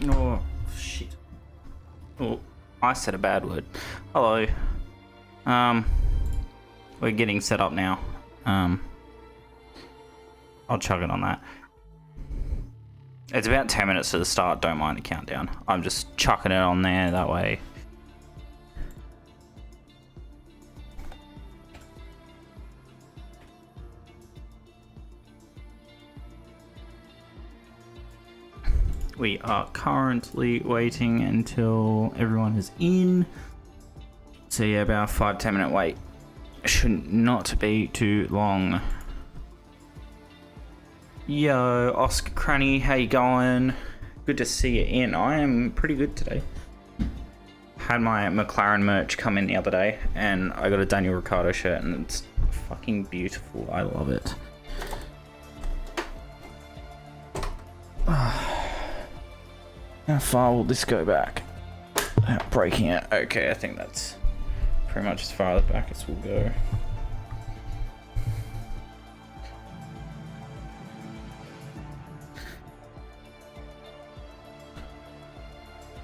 Oh, shit. Oh, I said a bad word. Hello. We're getting set up now. I'll chug it on that. It's about 10 minutes to the start, don't mind the countdown. I'm just chucking it on there, that way. We are currently waiting until everyone is in. So yeah, about a 5-10 minute wait. Should not be too long. Yo, Oscar Cranny, how you going? Good to see you in. I am pretty good today. Had my McLaren merch come in the other day, and I got a Daniel Ricciardo shirt, and it's fucking beautiful. I love it. How far will this go back? Without breaking it. Okay, I think that's pretty much as far back as we'll go.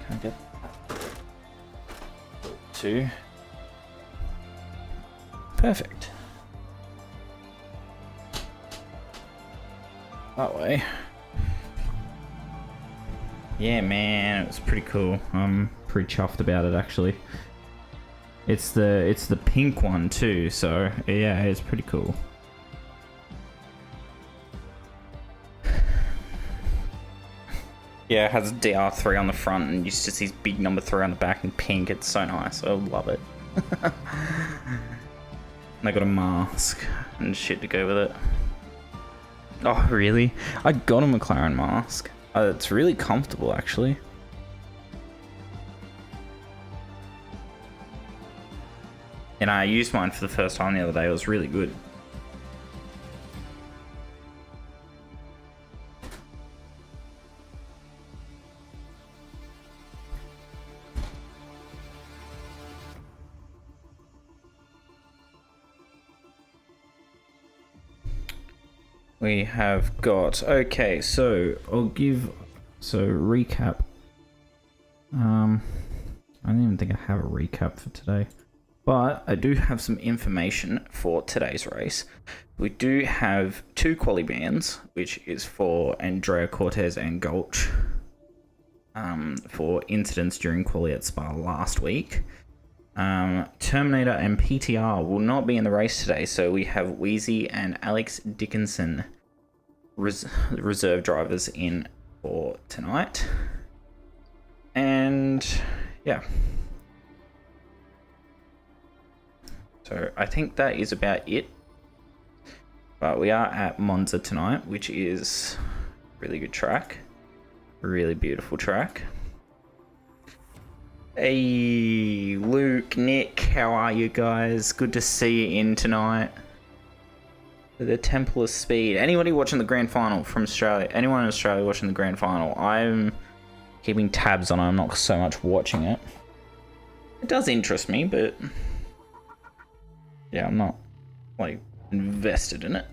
Can I get 2? Perfect. That way. Yeah, man, it was pretty cool. I'm pretty chuffed about it, actually. It's the pink one too, so yeah, it's pretty cool. Yeah, it has a DR3 on the front and just this big number 3 on the back in pink. It's so nice. I love it. And I got a mask and shit to go with it. Oh, really? I got a McLaren mask. It's really comfortable, actually. And I used mine for the first time the other day. It was really good. We have got, okay, so I'll give, recap. I don't even think I have a recap for today, but I do have some information for today's race. We do have 2 quali bans, which is for Andrea Cortez and Gulch, for incidents during quali at Spa last week. Terminator and PTR will not be in the race today, so we have Wheezy and Alex Dickinson reserve drivers in for tonight. And yeah, so I think that is about it. But we are at Monza tonight, which is a really good track, really beautiful track. Hey, Luke, Nick, how are you guys? Good to see you in tonight. The Temple of Speed. Anybody watching the Grand Final from Australia? Anyone in Australia watching the Grand Final? I'm keeping tabs on it. I'm not so much watching it. It does interest me, but yeah, I'm not like invested in it.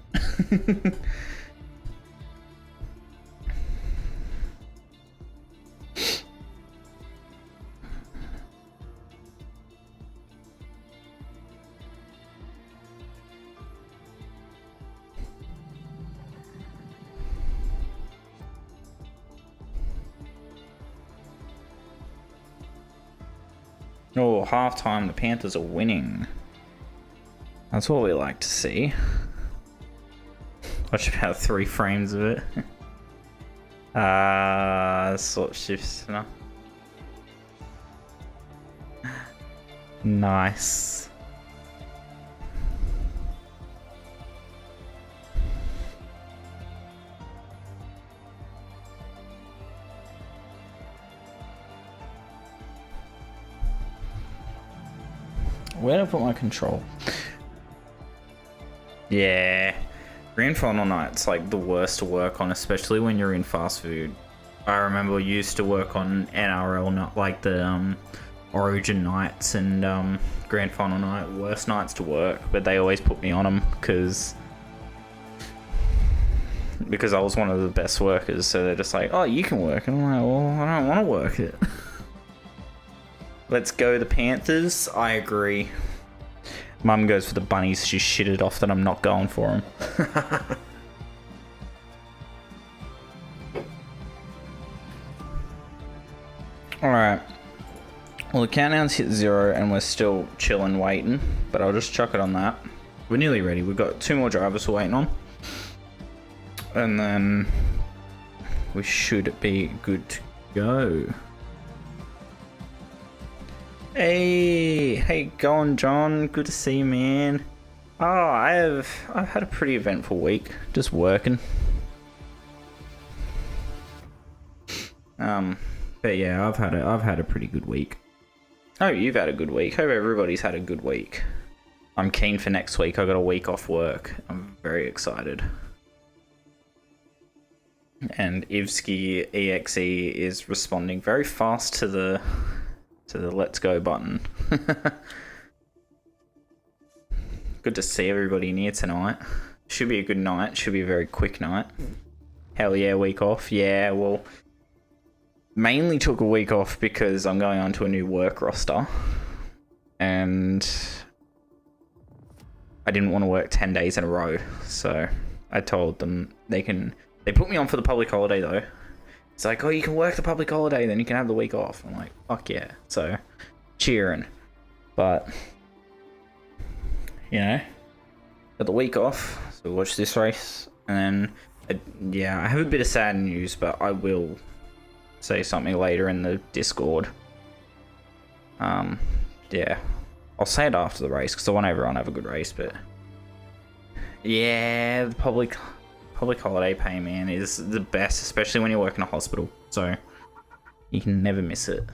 Oh, halftime, the Panthers are winning. That's what we like to see. Watch about 3 frames of it. Sort shifts now. Nice. Where did I put my control? Yeah. Grand Final night's like the worst to work on, especially when you're in fast food. I remember I used to work on NRL, not like the Origin nights and Grand Final night, worst nights to work, but they always put me on them because because I was one of the best workers, so they're just like, oh, you can work. And I'm like, well, I don't want to work it. Let's go the Panthers. I agree. Mum goes for the Bunnies. She's shitted off that I'm not going for them. Alright. Well, the countdown's hit 0 and we're still chilling, waiting. But I'll just chuck it on that. We're nearly ready. We've got 2 more drivers we're waiting on. And then we should be good to go. Hey, go on, John. Good to see you, man. Oh, I've had a pretty eventful week. Just working. But yeah, I've had a pretty good week. Oh, you've had a good week. Hope everybody's had a good week. I'm keen for next week. I got a week off work. I'm very excited. And Ivsky EXE is responding very fast to the let's go button. Good to see everybody in here tonight. Should be a good night. Should be a very quick night. Hell yeah, week off. Yeah, well, mainly took a week off because I'm going on to a new work roster. And I didn't want to work 10 days in a row. So I told them they put me on for the public holiday though. It's like, oh, you can work the public holiday, then you can have the week off. I'm like, fuck yeah. So, cheering. But, you know, got the week off, so watch this race. And then, yeah, I have a bit of sad news, but I will say something later in the Discord. Yeah, I'll say it after the race, because I want everyone to have a good race, but yeah, the public holiday pay, man, is the best, especially when you work in a hospital. So you can never miss it.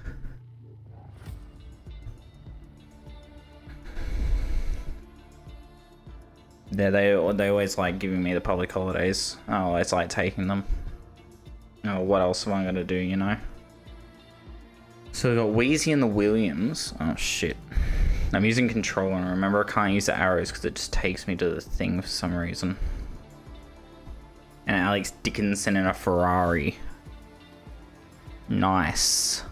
Yeah, they always like giving me the public holidays. Oh, it's like taking them. Oh, what else am I gonna do, you know? So we got Wheezy and the Williams. Oh shit. I'm using controller, and remember I can't use the arrows because it just takes me to the thing for some reason. And Alex Dickinson in a Ferrari. Nice.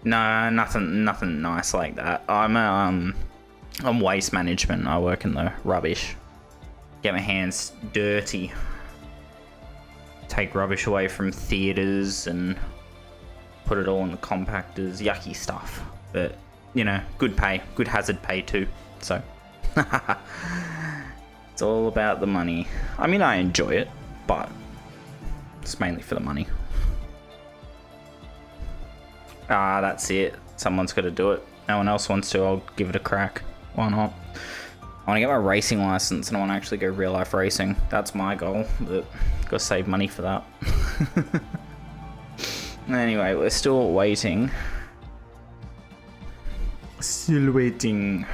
No, nothing nice like that. I'm waste management. I work in the rubbish. Get my hands dirty. Take rubbish away from theaters and put it all in the compactors. Yucky stuff. But, you know, good pay. Good hazard pay too. So. It's all about the money. I mean, I enjoy it, but it's mainly for the money. That's it. Someone's got to do it. No one else wants to. I'll give it a crack. Why not? I want to get my racing license and I want to actually go real life racing. That's my goal, but got to save money for that. Anyway, we're still waiting. Still waiting.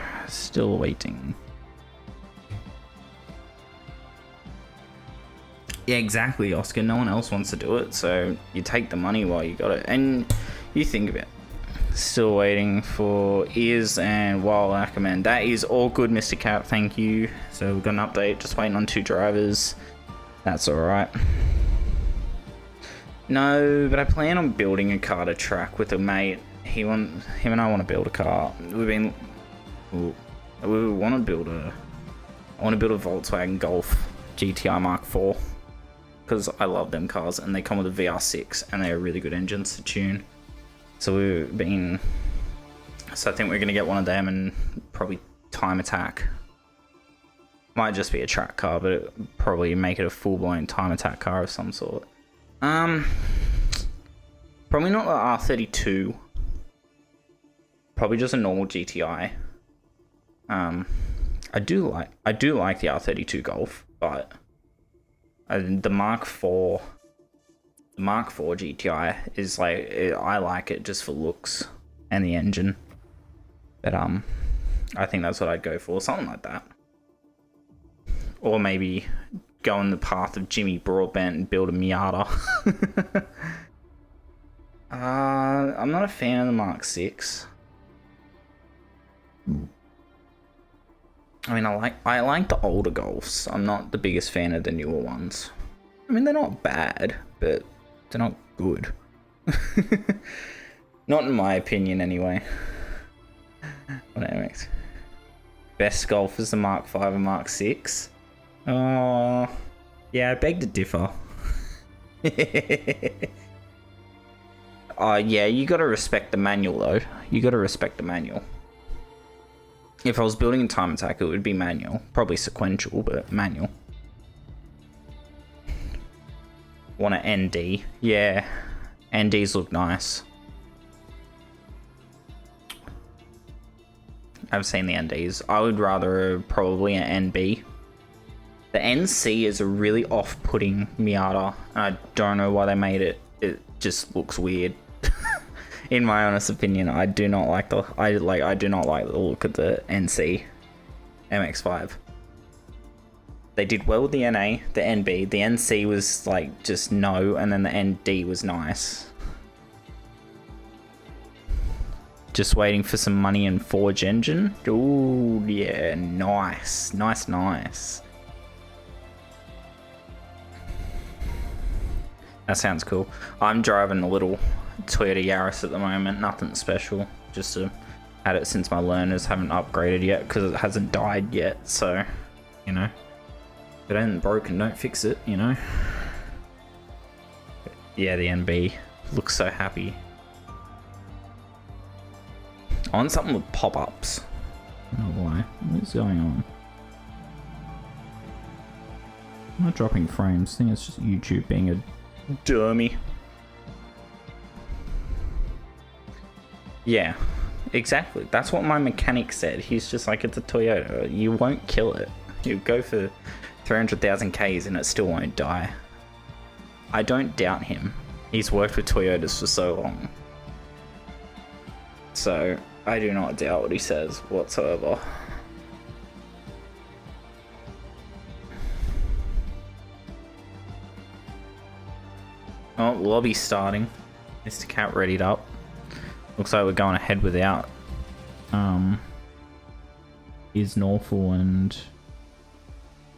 Yeah, exactly, Oscar. No one else wants to do it, so you take the money while you got it. And you think about it. Still waiting for Ears and Wild Ackerman. That is all good, Mr. Cap. Thank you. So we've got an update. Just waiting on 2 drivers. That's alright. No, but I plan on building a car to track with a mate. Him and I want to build a car. We want to build a Volkswagen Golf GTI Mark IV. Because I love them cars, and they come with a VR6, and they are really good engines to tune. So I think we're going to get one of them and probably Time Attack. Might just be a track car, but it probably make it a full-blown Time Attack car of some sort. Probably not the R32. Probably just a normal GTI. I do like the R32 Golf, but the Mark IV GTI is like, I like it just for looks and the engine. But I think that's what I'd go for, something like that. Or maybe go on the path of Jimmy Broadbent and build a Miata. I'm not a fan of the Mark 6. I mean, I like the older Golfs. I'm not the biggest fan of the newer ones. I mean, they're not bad, but they're not good. Not in my opinion, anyway. What makes best Golf is the Mark 5 and Mark 6. Oh, yeah, I beg to differ. Yeah, you gotta respect the manual, though. You gotta respect the manual. If I was building a time attack, it would be manual. Probably sequential, but manual. Want an ND? Yeah, NDs look nice. I've seen the NDs. I would rather probably an NB. The NC is a really off-putting Miata. I don't know why they made it. It just looks weird. In my honest opinion, I do not like the I do not like the look of the NC MX-5. They did well with the NA, the NB. The NC was like just no, and then the ND was nice. Just waiting for some money in Forge Engine. Ooh, yeah, nice, nice, nice. That sounds cool. I'm driving a little Toyota Yaris at the moment, nothing special. Just had it since my learners haven't upgraded yet because it hasn't died yet. So, you know, if it ain't broken, don't fix it. You know. Yeah, the NB looks so happy. I want something with pop-ups. Oh, why? What is going on? I'm not dropping frames. I think it's just YouTube being a dummy. Yeah, exactly. That's what my mechanic said. He's just like, it's a Toyota. You won't kill it. You go for 300,000 Ks and it still won't die. I don't doubt him. He's worked with Toyotas for so long. So, I do not doubt what he says whatsoever. Oh, lobby's starting. Mr. Cat readied up. Looks like we're going ahead without is Norfolk, and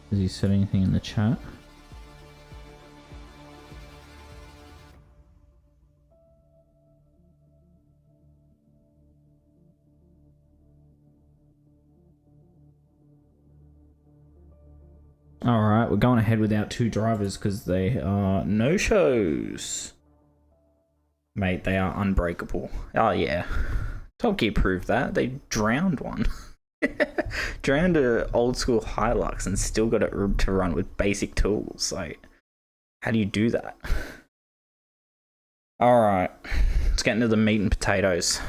has he said anything in the chat? Alright, we're going ahead without two drivers because they are no-shows. Mate, they are unbreakable. Oh yeah. Top Gear proved that. They drowned one. Drowned an old school Hilux and still got it to run with basic tools. Like, how do you do that? Alright. Let's get into the meat and potatoes.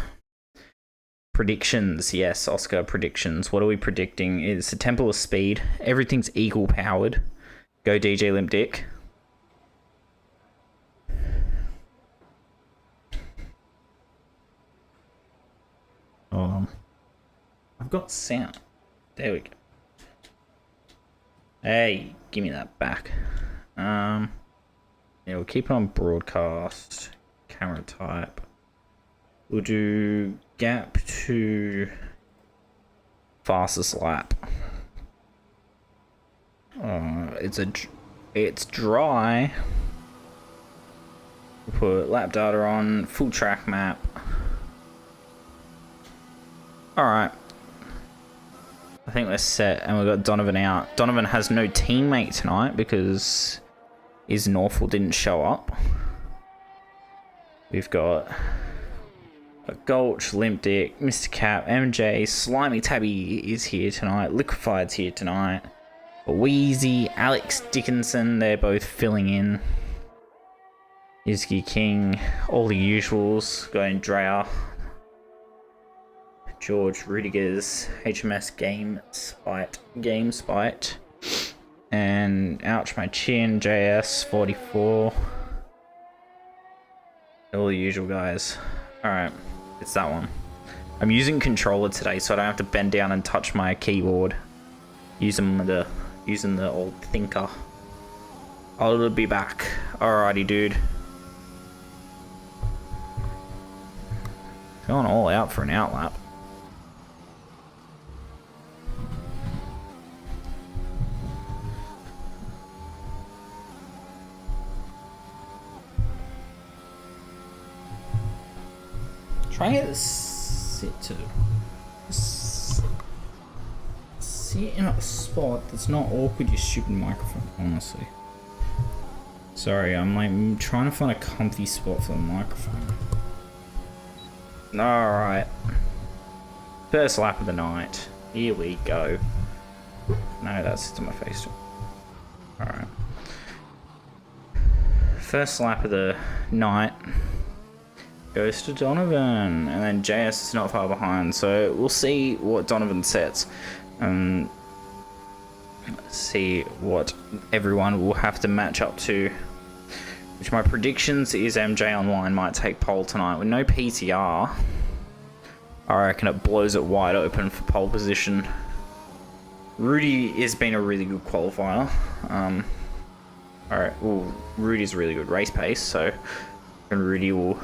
Predictions, yes, Oscar predictions. What are we predicting? It's a Temple of Speed. Everything's equal powered. Go DJ Limp Dick. Hold on. I've got sound. There we go. Hey, give me that back. Yeah, we'll keep it on broadcast. Camera type. We'll do gap to fastest lap. It's dry. We'll put lap data on, full track map. Alright. I think we're set, and we've got Donovan out. Donovan has no teammate tonight because his Norfolk didn't show up. We've got Gulch, Limp Dick, Mr. Cap, MJ, Slimy Tabby is here tonight, Liquefied's here tonight, Wheezy, Alex Dickinson, they're both filling in. Izzy King, all the usuals, going Drea, George Rudiger's HMS Game Spite, and ouch my chin, JS 44. All the usual guys. Alright, it's that one. I'm using controller today so I don't have to bend down and touch my keyboard. Using the old thinker. I'll be back. Alrighty, dude. Going all out for an outlap. Try and get this sit in a spot that's not awkward, you stupid microphone, honestly. Sorry, I'm like trying to find a comfy spot for the microphone. Alright. First lap of the night. Here we go. No, that's to my face. Alright. First lap of the night goes to Donovan, and then JS is not far behind, so we'll see what Donovan sets. See what everyone will have to match up to. Which my predictions is MJ Online might take pole tonight with no PTR. I reckon it blows it wide open for pole position. Rudy has been a really good qualifier. Alright, well, Rudy's a really good race pace, so Rudy will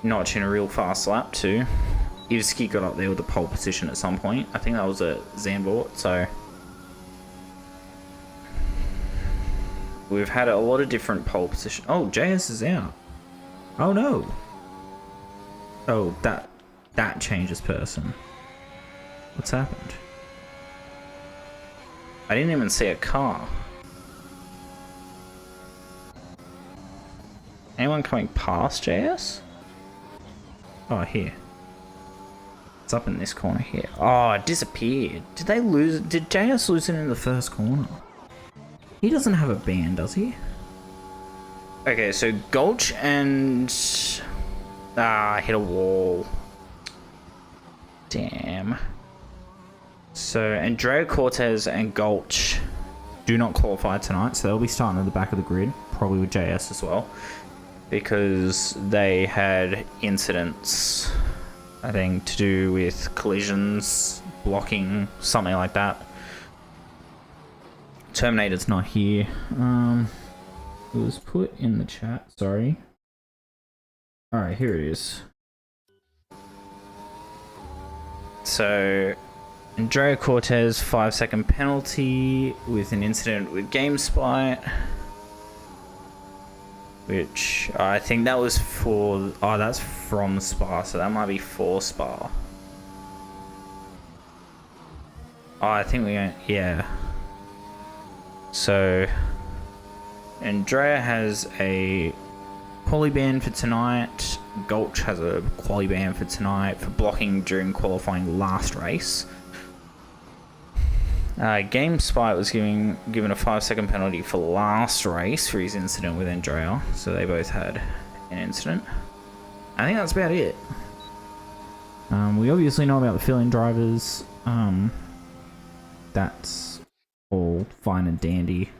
notch in a real fast lap too. Ivsky got up there with the pole position at some point. I think that was a Zandvoort, so we've had a lot of different pole position. Oh, JS is out. Oh no. Oh, that changes person. What's happened? I didn't even see a car. Anyone coming past JS? Oh, here. It's up in this corner here. Oh, it disappeared. Did they lose it? Did JS lose it in the first corner? He doesn't have a ban, does he? Okay, so Gulch and... I hit a wall. Damn. So, Andrea Cortez and Gulch do not qualify tonight, so they'll be starting at the back of the grid, probably with JS as well, because they had incidents, I think, to do with collisions, blocking, something like that. Terminator's not here. It was put in the chat, sorry. Alright, here it is. So, Andrea Cortez, 5-second penalty with an incident with GameSpy. Which, I think that was for... Oh, that's from Spa, so that might be for Spa. Oh, I think we're going... Yeah. So, Andrea has a quali ban for tonight. Gulch has a quali ban for tonight for blocking during qualifying last race. GameSpy was given a 5-second penalty for last race for his incident with Andrea, so they both had an incident. I think that's about it. We obviously know about the fill-in drivers. That's all fine and dandy.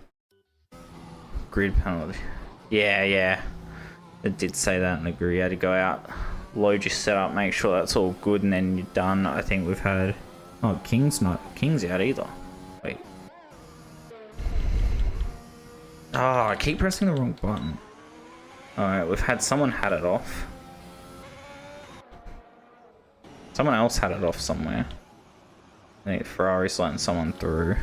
Grid penalty. Yeah. It did say that and agree. You had to go out, load your setup, make sure that's all good, and then you're done. I think we've had... Oh, King's out either. Wait. Oh, I keep pressing the wrong button. Alright, we've had someone had it off. Someone else had it off somewhere. I think Ferrari's letting someone through.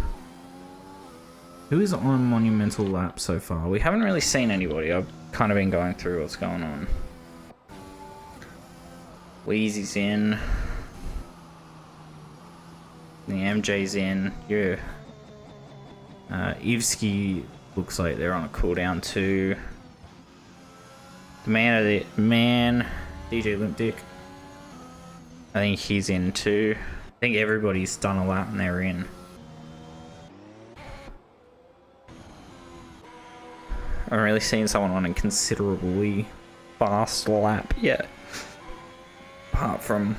Who is on Monumental Lap so far? We haven't really seen anybody. I've kind of been going through what's going on. Wheezy's in. The MJ's in. Yeah. Ivsky looks like they're on a cooldown too. The man, DJ Limp Dick. I think he's in too. I think everybody's done a lap and they're in. I haven't really seen someone on a considerably fast lap yet. Apart from...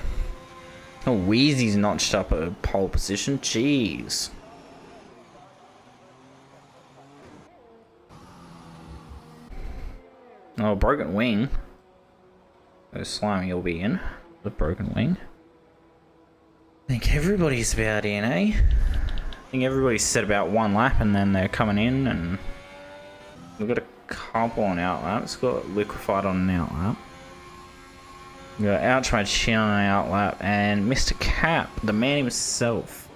Oh, Wheezy's notched up a pole position. Jeez. Oh, broken wing. So Slimy will be in. The broken wing. I think everybody's about in, eh? I think everybody's said about one lap and then they're coming in, and we've got a couple on outlap. It's got liquefied on an outlap. We've got Ouch My Chin on an outlap, and Mr. Cap, the man himself,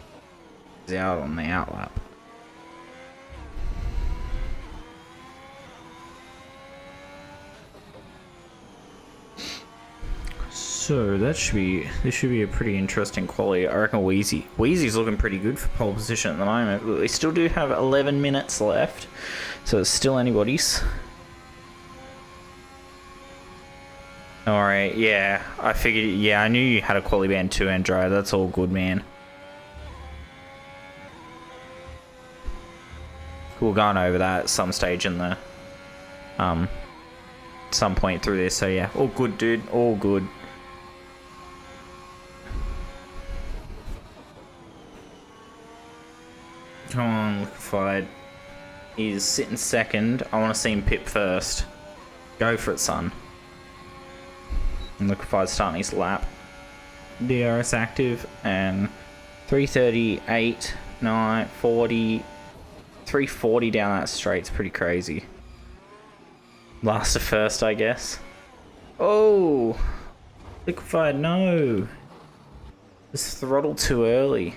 is out on the outlap. So this should be a pretty interesting quality. I reckon Wheezy's looking pretty good for pole position at the moment, but we still do have 11 minutes left, so it's still anybody's. Alright, yeah, I figured, yeah, I knew you had a quality band too, Andrea. That's all good, man. We'll go on over that at some stage in the, some point through this, so yeah, all good, dude, all good. Come on, Liquefied. He's sitting second. I want to see him pit first. Go for it, son. And Liquefied's starting his lap. DRS active and 338, 9, 40, 340 down that straight's pretty crazy. Last to first, I guess. Oh! Liquefied, no! This throttled too early.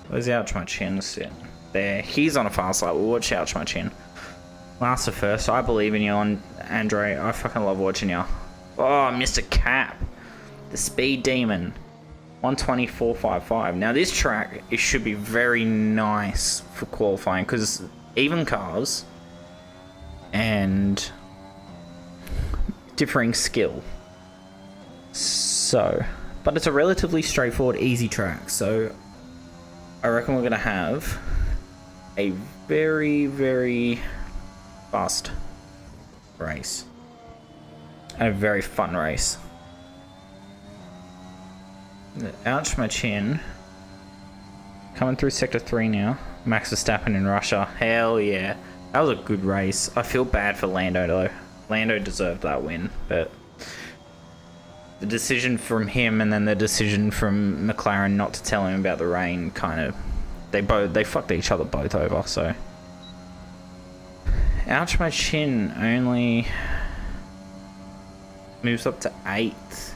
Where's Ouch My Chin sit? There. He's on a fast lap. We'll watch Ouch My Chin. Last to first. I believe in you, Andre. I fucking love watching you. Oh, Mr. Cap. The speed demon. 124.55. Now this track, it should be very nice for qualifying because even cars and differing skill. So, but it's a relatively straightforward, easy track. So I reckon we're going to have a very, very fast race. And a very fun race. Ouch my chin. Coming through sector 3 now. Max Verstappen in Russia. Hell yeah. That was a good race. I feel bad for Lando though. Lando deserved that win, but the decision from him and then the decision from McLaren not to tell him about the rain kind of, they fucked each other both over, so. Ouch my chin only moves up to 8th.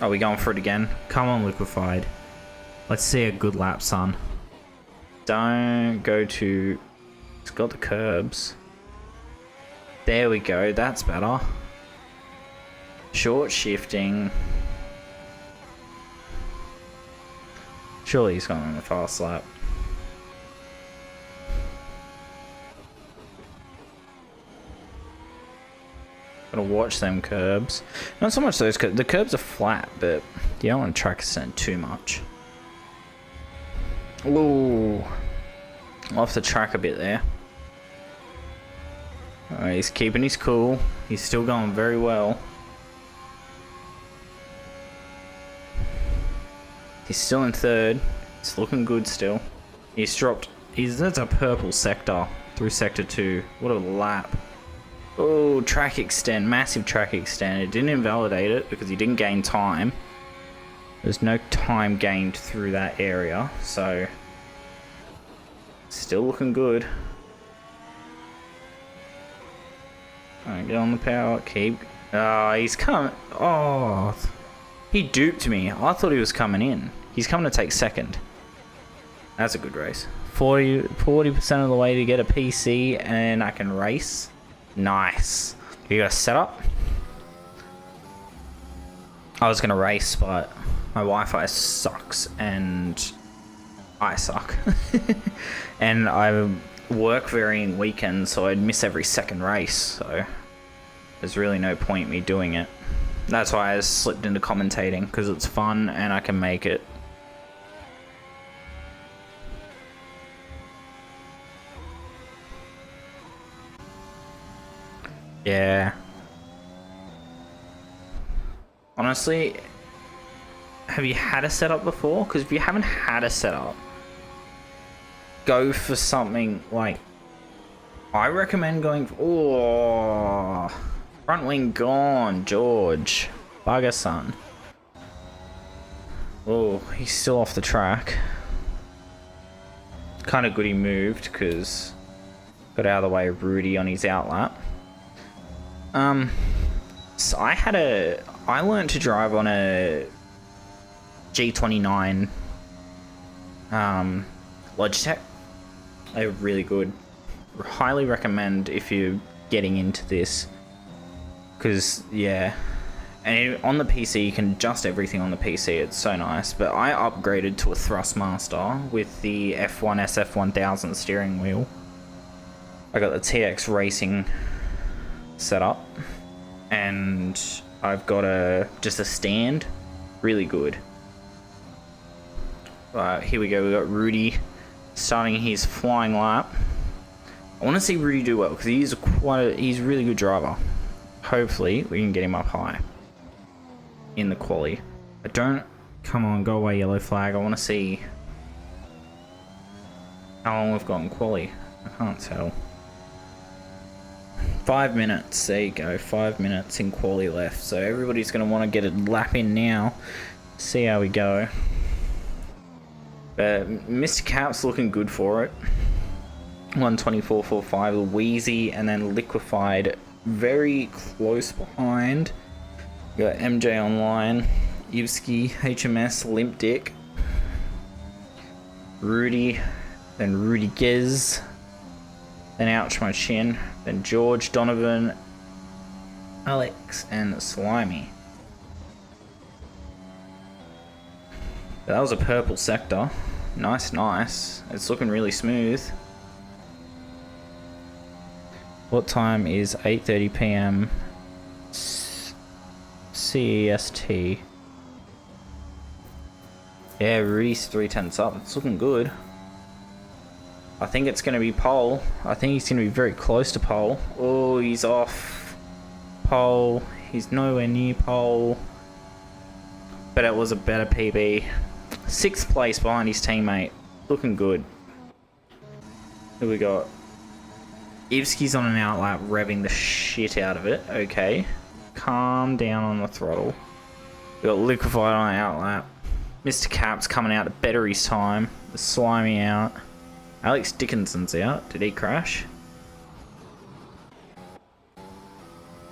Are we going for it again? Come on, Liquefied. Let's see a good lap, son. Don't go to... It's got the curbs. There we go, that's better. Short shifting. Surely he's going on the fast lap. Gotta watch them curbs. Not so much those curbs. The curbs are flat, but you don't want to track ascend too much. Ooh. Off the track a bit there. Alright, he's keeping his cool. He's still going very well. He's still in 3rd. It's looking good still. He's dropped... That's a purple sector through sector 2. What a lap. Oh, track extend, massive track extend. It didn't invalidate it because he didn't gain time. There's no time gained through that area, so still looking good. Alright, get on the power, keep. Oh, he's coming. Oh, he duped me. I thought he was coming in. He's coming to take 2nd. That's a good race. 40% of the way to get a PC and I can race. Nice. You got a setup? I was gonna race, but my Wi-Fi sucks and I suck. And I work varying weekends, so I'd miss every 2nd race, so there's really no point me doing it. That's why I slipped into commentating, because it's fun and I can make it. Yeah. Honestly, have you had a setup before? Because if you haven't had a setup, go for something like... I recommend going for... Oh, front wing gone, George. Bugger, son. Oh, he's still off the track. Kind of good he moved, because got out of the way of Rudy on his outlap. So I learned to drive on a G29 Logitech. They're really good. Highly recommend if you getting into this. Because, yeah. And on the PC, you can adjust everything on the PC. It's so nice. But I upgraded to a Thrustmaster with the F1 SF1000 steering wheel. I got the TX Racing set up. And I've got just a stand. Really good. Here we go. We got Rudy starting his flying lap. I want to see Rudy do well because he's a really good driver. Hopefully we can get him up high in the quali. Come on, go away, yellow flag. I want to see how long we've got in quali. I can't tell. 5 minutes. There you go. 5 minutes in quali left. So everybody's going to want to get a lap in now. See how we go. But Mr. Cap's looking good for it. 124.45, Wheezy, and then Liquefied very close behind. We got MJ Online, Ivsky, HMS, Limp Dick, Rudy, then Rudy Gez, then Ouch My Chin, then George, Donovan, Alex, and Slimy. That was a purple sector. Nice, nice. It's looking really smooth. What time is 8:30 PM CEST? Yeah, Rudy's 3/10 up. It's looking good. I think it's going to be pole. I think he's going to be very close to pole. Oh, he's off pole. He's nowhere near pole. But it was a better PB. 6th place behind his teammate. Looking good. Who we got? Ivsky's on an outlap, revving the shit out of it. Okay. Calm down on the throttle. We got Liquefied on an outlap. Mr. Cap's coming out to better his time. The Slimy out. Alex Dickinson's out. Did he crash?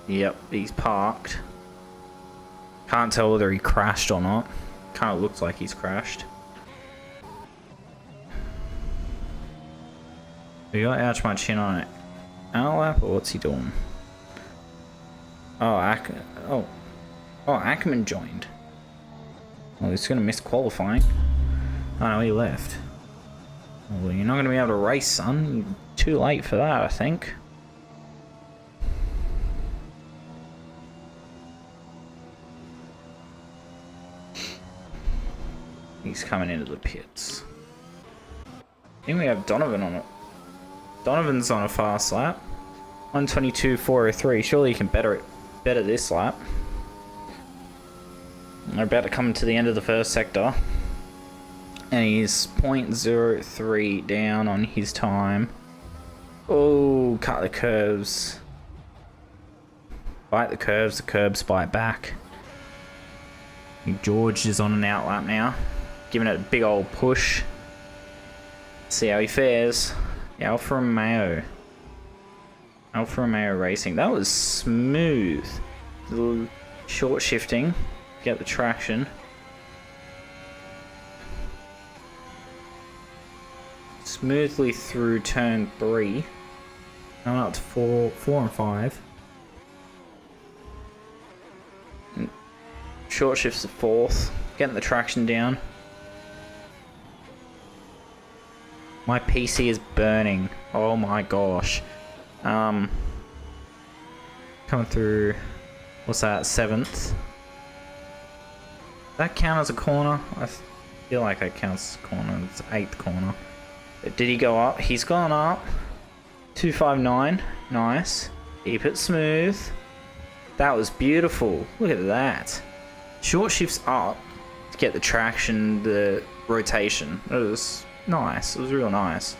Yep, he's parked. Can't tell whether he crashed or not. Kind of looks like he's crashed. We got Ouch My Chin on it. Outlap, or what's he doing? Oh, Ackerman joined. Well, he's gonna miss qualifying. Oh no, he left. Well, you're not gonna be able to race, son. You're too late for that, I think. He's coming into the pits. I think we have Donovan on it. Donovan's on a fast lap. 122.403. Surely he can better this lap. We're about to come to the end of the first sector. And he's 0.03 down on his time. Oh, cut the curves. Bite the curbs bite back. George is on an outlap now. Giving it a big old push. See how he fares. Alfa Romeo Racing. That was smooth. Little short shifting. Get the traction. Smoothly through turn 3. Now up to 4 and 5. Short shifts to 4th. Getting the traction down. My PC is burning. Oh my gosh. Coming through, what's that, 7th? Does that count as a corner? I feel like that counts as a corner. It's 8th corner. Did he go up? He's gone up. 259. Nice. Keep it smooth. That was beautiful. Look at that. Short shifts up to get the traction, the rotation. It was nice. It was real nice.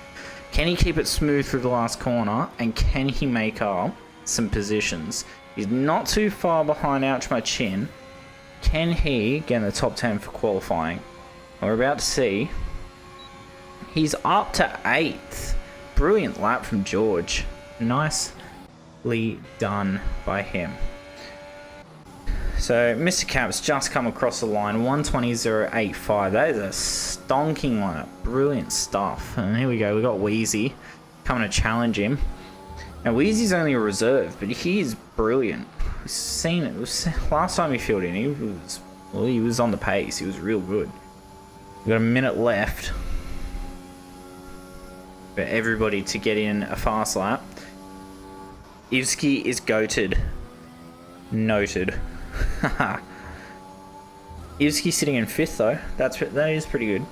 Can he keep it smooth through the last corner? And can he make up some positions? He's not too far behind Ouch My Chin. Can he get in the top 10 for qualifying? We're about to see. He's up to 8th. Brilliant lap from George. Nicely done by him. So Mr. Cap's just come across the line, 120.085. That is a stonking lap. Brilliant stuff. And here we go. We got Wheezy coming to challenge him. Now, Wheezy's only a reserve, but he is brilliant. We've seen it. Last time he filled in, he was on the pace. He was real good. We've got a minute left for everybody to get in a fast lap. Ivsky is goated. Noted. Ivsky sitting in 5th though. That is pretty good.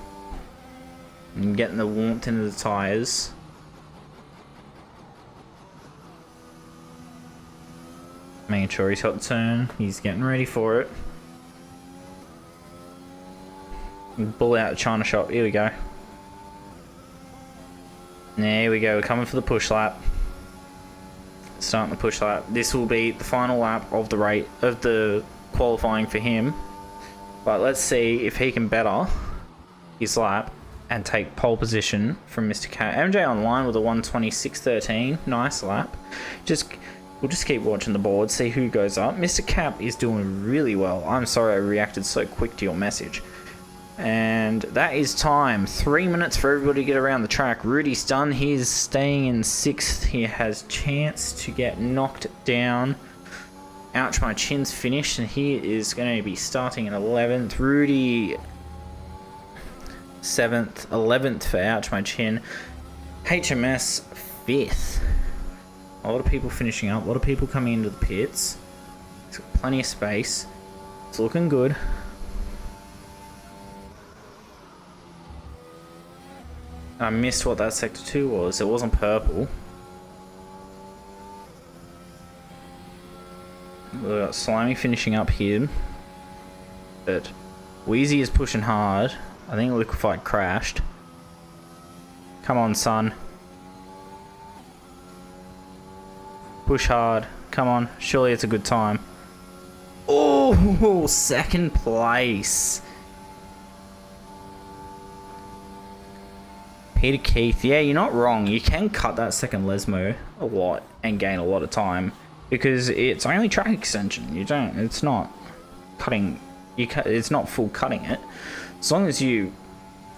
And getting the warmth into the tyres. Making sure he's got the turn. He's getting ready for it. Bull out the China shop. Here we go. There we go. We're coming for the push lap. Starting the push lap. This will be the final lap of the qualifying for him. But let's see if he can better his lap and take pole position from Mr. K. MJ online with a 1:26.13. Nice lap. We'll just keep watching the board, see who goes up. Mr. Cap is doing really well. I'm sorry I reacted so quick to your message. And that is time. 3 minutes for everybody to get around the track. Rudy's done. He's staying in 6th. He has chance to get knocked down. Ouch, my chin's finished, and he is going to be starting in 11th. Rudy 7th, 11th for Ouch, my chin. HMS 5th. A lot of people finishing up, a lot of people coming into the pits. He's got plenty of space. It's looking good. I missed what that sector 2 was. It wasn't purple. We've got Slimy finishing up here. But Wheezy is pushing hard. I think Liquefied crashed. Come on, son. Push hard. Come on. Surely it's a good time. Oh, 2nd place. Peter Keith. Yeah, you're not wrong. You can cut that second Lesmo a lot and gain a lot of time because it's only track extension. It's not cutting. It's not full cutting it. As long as you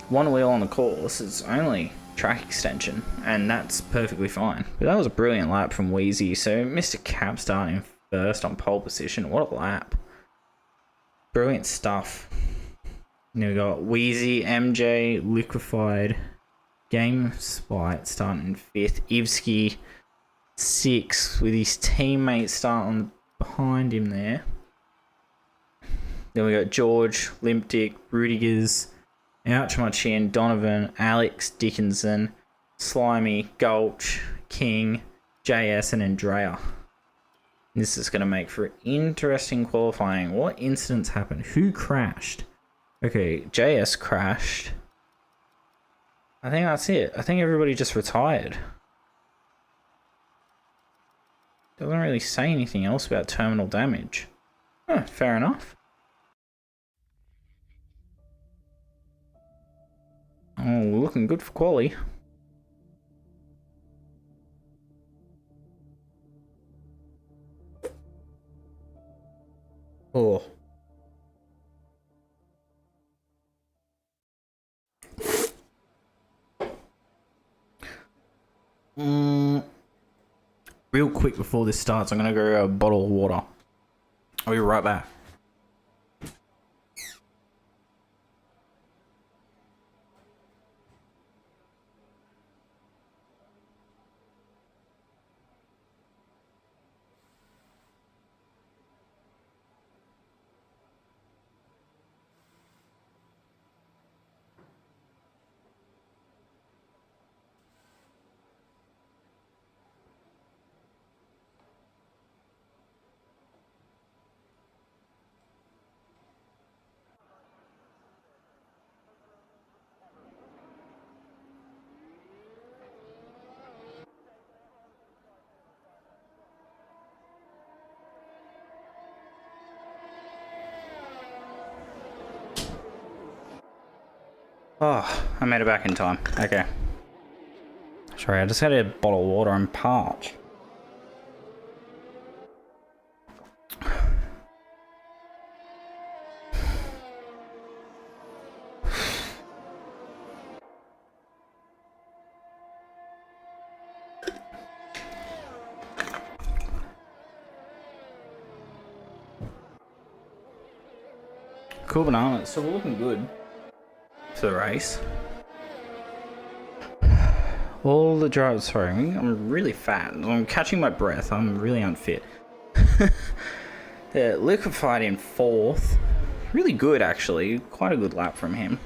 one wheel on the course, it's only track extension, and that's perfectly fine. But that was a brilliant lap from Wheezy. So Mr. Cap starting 1st on pole position. What a lap. Brilliant stuff. Now we got Wheezy, MJ, Liquefied, Game Spite starting in 5th. Ivsky 6th with his teammates starting behind him there. Then we got George, Limp Dick, Rudigers, Ouch My Chin, Donovan, Alex, Dickinson, Slimy, Gulch, King, JS, and Andrea. This is going to make for interesting qualifying. What incidents happened? Who crashed? Okay, JS crashed. I think that's it. I think everybody just retired. Doesn't really say anything else about terminal damage. Huh, fair enough. Oh, we're looking good for quali. Oh. Real quick before this starts, I'm going to go grab a bottle of water. I'll be right back. Oh, I made it back in time. Okay. Sorry, I just had a bottle of water and parched. Cool banana. So we're looking good for the race. All the drivers, sorry, I'm really fat. I'm catching my breath. I'm really unfit. The Liquefied in 4th. Really good, actually. Quite a good lap from him.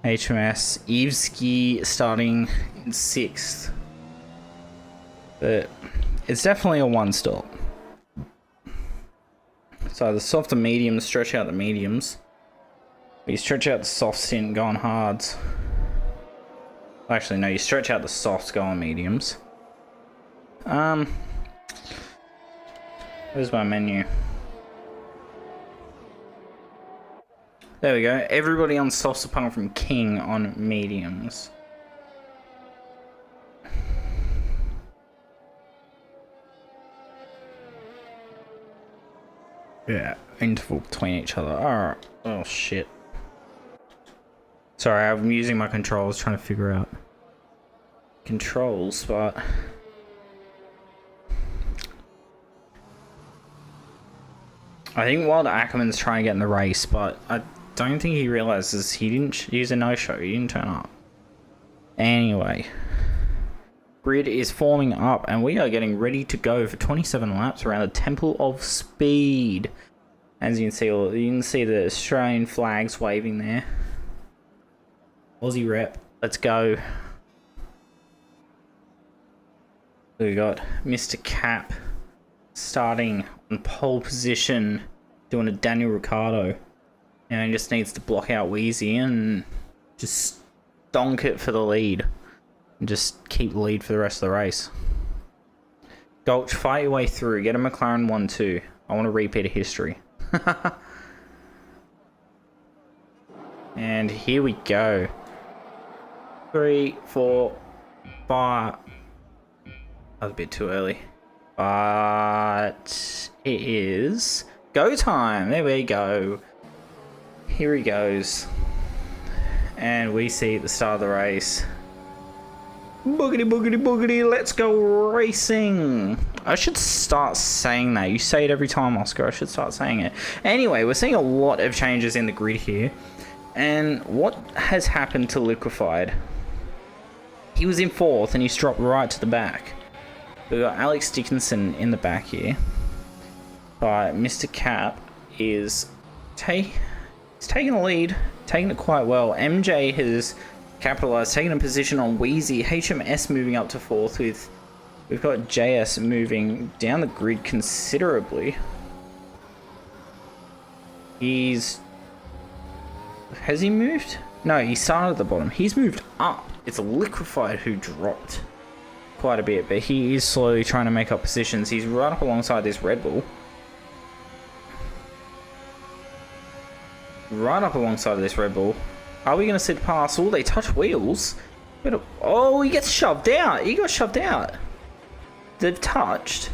HMS Evsky starting in 6th. But it's definitely a one-stop. So the soft and mediums, stretch out the mediums. You stretch out the softs in, go on hards. Actually, no, you stretch out the softs, go on mediums. Where's my menu? There we go. Everybody on softs apart from King on mediums. Yeah, interval between each other. Alright. Oh, shit. Sorry, I'm using my controls trying to figure out controls, but I think Wild Ackerman's trying to get in the race, but I don't think he realizes he didn't use a no-show. He didn't turn up. Anyway, grid is forming up, and we are getting ready to go for 27 laps around the Temple of Speed. As you can see the Australian flags waving there. Aussie rep, let's go. We got Mr. Cap starting on pole position, doing a Daniel Ricciardo. Now he just needs to block out Wheezy and just donk it for the lead. And just keep the lead for the rest of the race. Gulch, fight your way through. Get a McLaren 1-2. I want to repeat a history. And here we go. 3, 4, 5. That was a bit too early. But it is go time. There we go. Here he goes. And we see at the start of the race. Boogity, boogity, boogity. Let's go racing. I should start saying that. You say it every time, Oscar. I should start saying it. Anyway, we're seeing a lot of changes in the grid here. And what has happened to Liquefied? He was in 4th and he's dropped right to the back. We've got Alex Dickinson in the back here. But Mr. Cap is taking the lead, taking it quite well. MJ has capitalized, taking a position on Wheezy. HMS moving up to 4th with... We've got JS moving down the grid considerably. Has he moved? No, he started at the bottom. He's moved up. It's a Liquefied who dropped quite a bit, but he is slowly trying to make up positions. He's right up alongside this Red Bull. Right up alongside this Red Bull. Are we going to sit past? Oh, they touch wheels. Oh, he gets shoved out. He got shoved out. They've touched.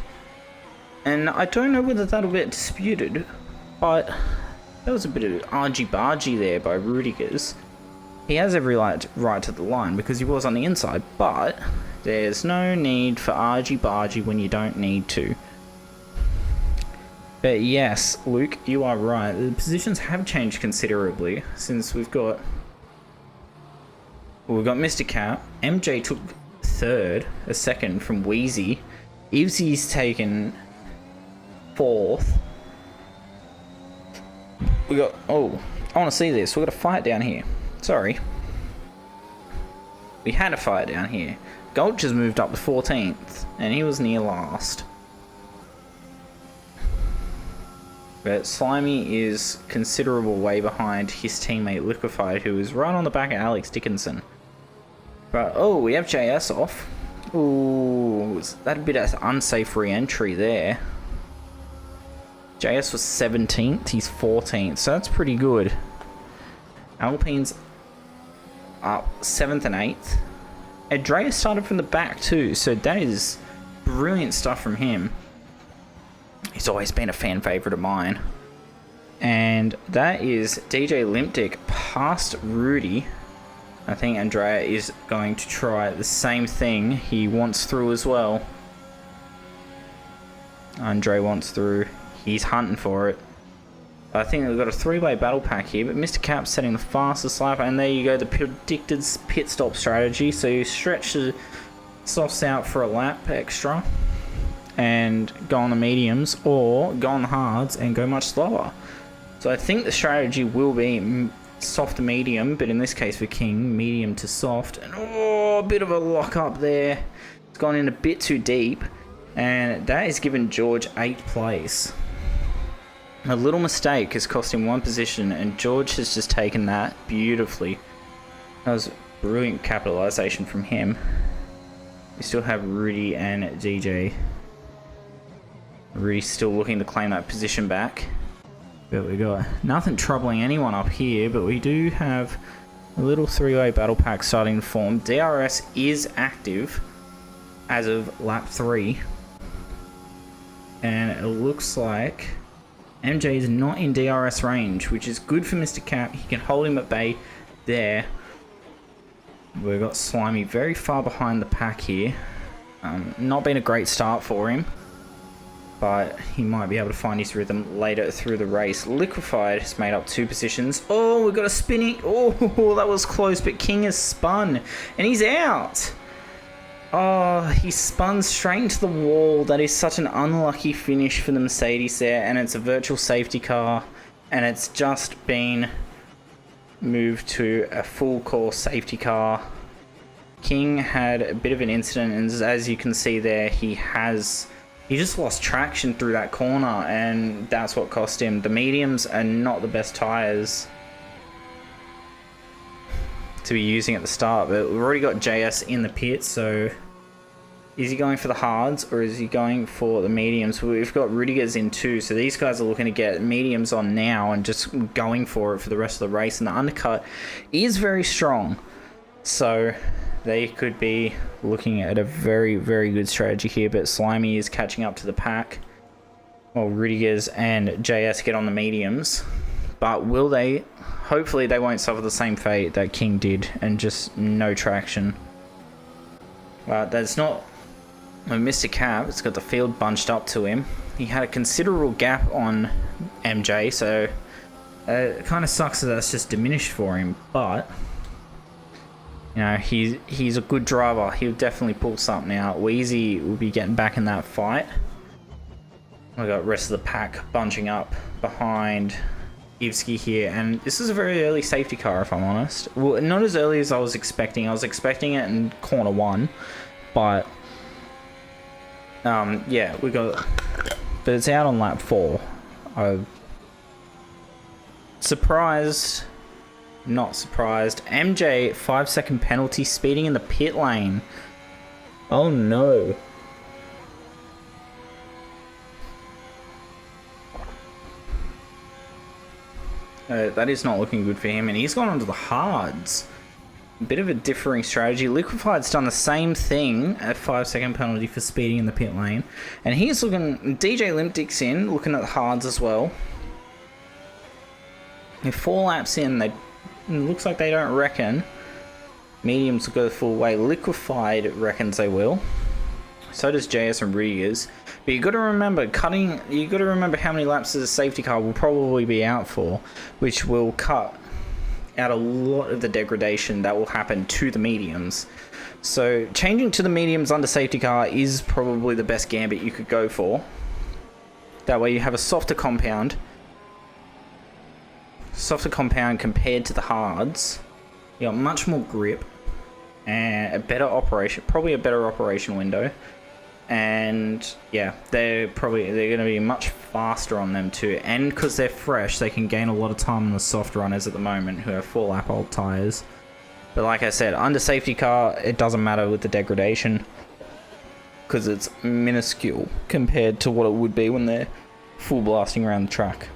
And I don't know whether that'll get disputed, but there was a bit of argy-bargy there by Rudiger's. He has every right to the line because he was on the inside, but there's no need for argy-bargy when you don't need to. But yes, Luke, you are right. The positions have changed considerably since we've got Mr. Cap. MJ took 3rd, a 2nd from Wheezy. Ivsy's taken 4th. We got... Oh, I want to see this. We've got a fight down here. Sorry. We had a fight down here. Gulch has moved up to 14th, and he was near last. But Slimy is considerable way behind his teammate Liquefied, who is right on the back of Alex Dickinson. But, oh, we have JS off. Ooh, that bit of unsafe re-entry there. JS was 17th, he's 14th, so that's pretty good. Alpine's up 7th and 8th. Andrea started from the back too, so that is brilliant stuff from him. He's always been a fan favourite of mine. And that is DJ Limpdick past Rudy. I think Andrea is going to try the same thing. He wants through as well. Andre wants through. He's hunting for it. I think we've got a three-way battle pack here, but Mr. Cap's setting the fastest lap, and there you go, the predicted pit stop strategy. So you stretch the softs out for a lap extra and go on the mediums, or go on the hards and go much slower. So I think the strategy will be soft to medium, but in this case for King, medium to soft. And oh, a bit of a lock up there. It's gone in a bit too deep, and that has given George 8th place. A little mistake has cost him 1 position, and George has just taken that beautifully. That was brilliant capitalization from him. We still have Rudy and DJ. Rudy still looking to claim that position back. But we got nothing troubling anyone up here, but we do have a little three-way battle pack starting to form. DRS is active as of lap 3. And it looks like MJ is not in DRS range, which is good for Mr. Cap. He can hold him at bay there. We've got Slimy very far behind the pack here. Not been a great start for him, but he might be able to find his rhythm later through the race. Liquefied has made up 2 positions. Oh, we've got a spinning. Oh, that was close, but King has spun, and he's out. Oh, he spun straight into the wall. That is such an unlucky finish for the Mercedes there, and it's a virtual safety car, and it's just been moved to a full course safety car. King had a bit of an incident, and as you can see there, he just lost traction through that corner, and that's what cost him. The mediums are not the best tyres to be using at the start, but we've already got JS in the pit, so is he going for the hards or is he going for the mediums? We've got Rudiger's in too, so these guys are looking to get mediums on now and just going for it for the rest of the race, and the undercut is very strong, so they could be looking at a very, very good strategy here. But Slimy is catching up to the pack while Rudiger's and JS get on the mediums. But will they? Hopefully they won't suffer the same fate that King did and just no traction. But that's not Mr. Cap. It's got the field bunched up to him. He had a considerable gap on MJ, so it kind of sucks that that's just diminished for him. But you know, he's a good driver. He'll definitely pull something out. Wheezy will be getting back in that fight. We got the rest of the pack bunching up behind Ivsky here, and this is a very early safety car, if I'm honest. Well, not as early as I was expecting. I was expecting it in corner 1, but yeah, but it's out on lap 4. I'm surprised. Not surprised. MJ, 5-second penalty, speeding in the pit lane. Oh no. That is not looking good for him, and he's gone onto the hards. A bit of a differing strategy. Liquefied's done the same thing, a 5-second penalty for speeding in the pit lane. And he's looking, DJ Limpdick's in, looking at the hards as well. If 4 laps in, it looks like they don't reckon mediums will go the full way. Liquefied reckons they will. So does JS and Rigas. But you got to remember how many laps a safety car will probably be out for, which will cut out a lot of the degradation that will happen to the mediums. So changing to the mediums under safety car is probably the best gambit you could go for. That way you have a softer compound compared to the hards. You got much more grip and a better operation, probably a better operation window. And yeah, they're going to be much faster on them too, and because they're fresh, they can gain a lot of time on the soft runners at the moment who have 4 lap old tires. But like I said, under safety car, it doesn't matter with the degradation because it's minuscule compared to what it would be when they're full blasting around the track.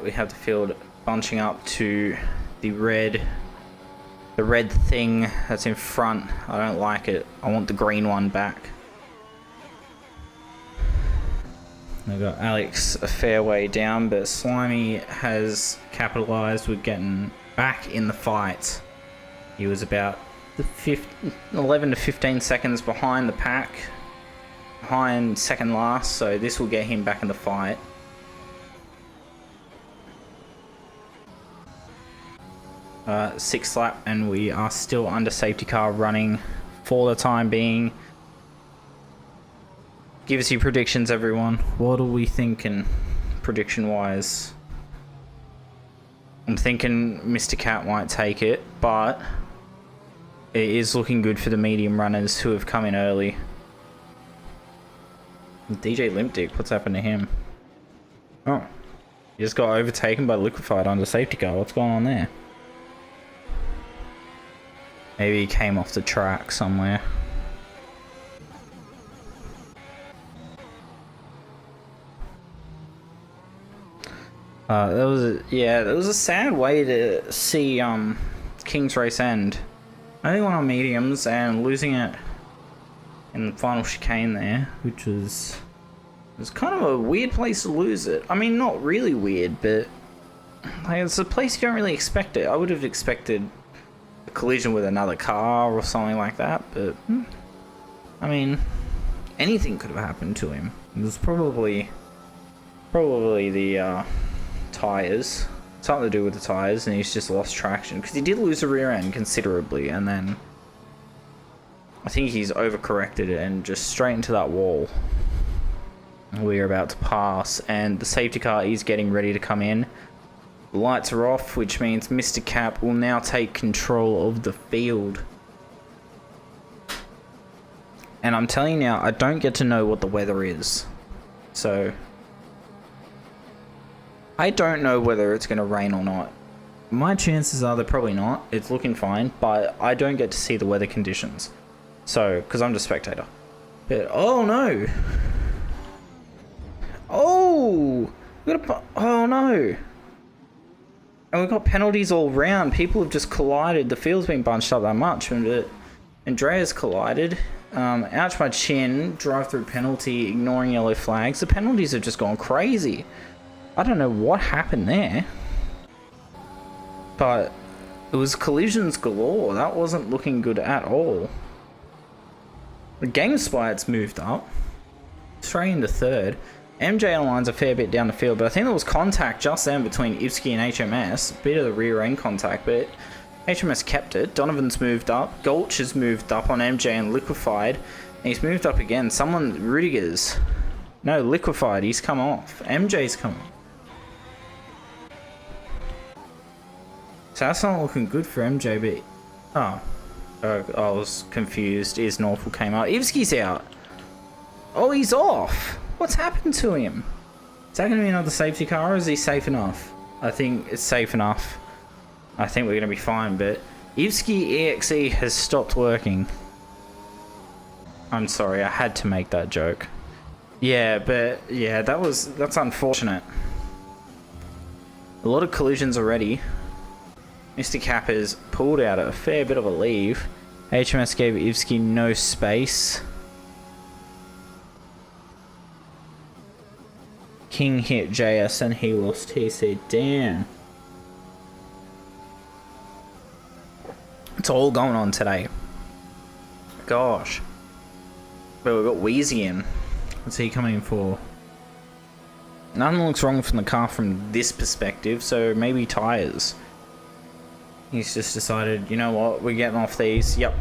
We have the field bunching up to the red thing that's in front. I don't like it. I want the green one back. We've got Alex a fair way down, but Slimy has capitalized with getting back in the fight. He was about 11 to 15 seconds behind the pack behind second last, so this will get him back in the fight. Sixth lap, and we are still under safety car running for the time being. Give us your predictions, everyone. What are we thinking prediction-wise? I'm thinking Mr. Cat might take it, but it is looking good for the medium runners who have come in early. DJ Limpdick, what's happened to him? Oh, he just got overtaken by Liquefied under safety car. What's going on there? Maybe he came off the track somewhere. That was a sad way to see King's race end. I think one on mediums and losing it in the final chicane there, which was kind of a weird place to lose it. I mean, not really weird, but like, it's a place you don't really expect it. I would have expected a collision with another car or something like that, but I mean, anything could have happened to him. It was probably the tires, something to do with the tires, and he's just lost traction because he did lose the rear end considerably, and then I think he's overcorrected and just straight into that wall. We are about to pass, and the safety car is getting ready to come in. The lights are off, which means Mr. Cap will now take control of the field. And I'm telling you now, I don't get to know what the weather is, so I don't know whether it's going to rain or not. My chances are they're probably not. It's looking fine, but I don't get to see the weather conditions. So, because I'm just spectator. But, oh no! Oh! Oh no! And we've got penalties all round. People have just collided. The field's been bunched up that much. And Andrea's collided. Ouch my chin. Drive-through penalty. Ignoring yellow flags. The penalties have just gone crazy. I don't know what happened there, but it was collisions galore. That wasn't looking good at all. The game spite's moved up straight into third. MJ aligns a fair bit down the field, but I think there was contact just then between Ivsky and HMS. A bit of the rear end contact, but HMS kept it. Donovan's moved up. Gulch has moved up on MJ and Liquefied, and he's moved up again. Rudiger's. No, Liquefied, he's come off. MJ's come off. So that's not looking good for MJ, but I was confused. Is Norfolk came out? Ivsky's out. Oh, he's off. What's happened to him? Is that going to be another safety car, or is he safe enough? I think it's safe enough. I think we're going to be fine, but Ivsky EXE has stopped working. I'm sorry, I had to make that joke. Yeah, but yeah, that's unfortunate. A lot of collisions already. Mr. Cap has pulled out a fair bit of a leave. HMS gave Ivsky no space. King hit JS and he lost TC. Damn. It's all going on today. Gosh. But we've got Wheezy in. What's he coming in for? Nothing looks wrong from the car from this perspective, so maybe tyres. He's just decided, you know what, we're getting off these. Yep.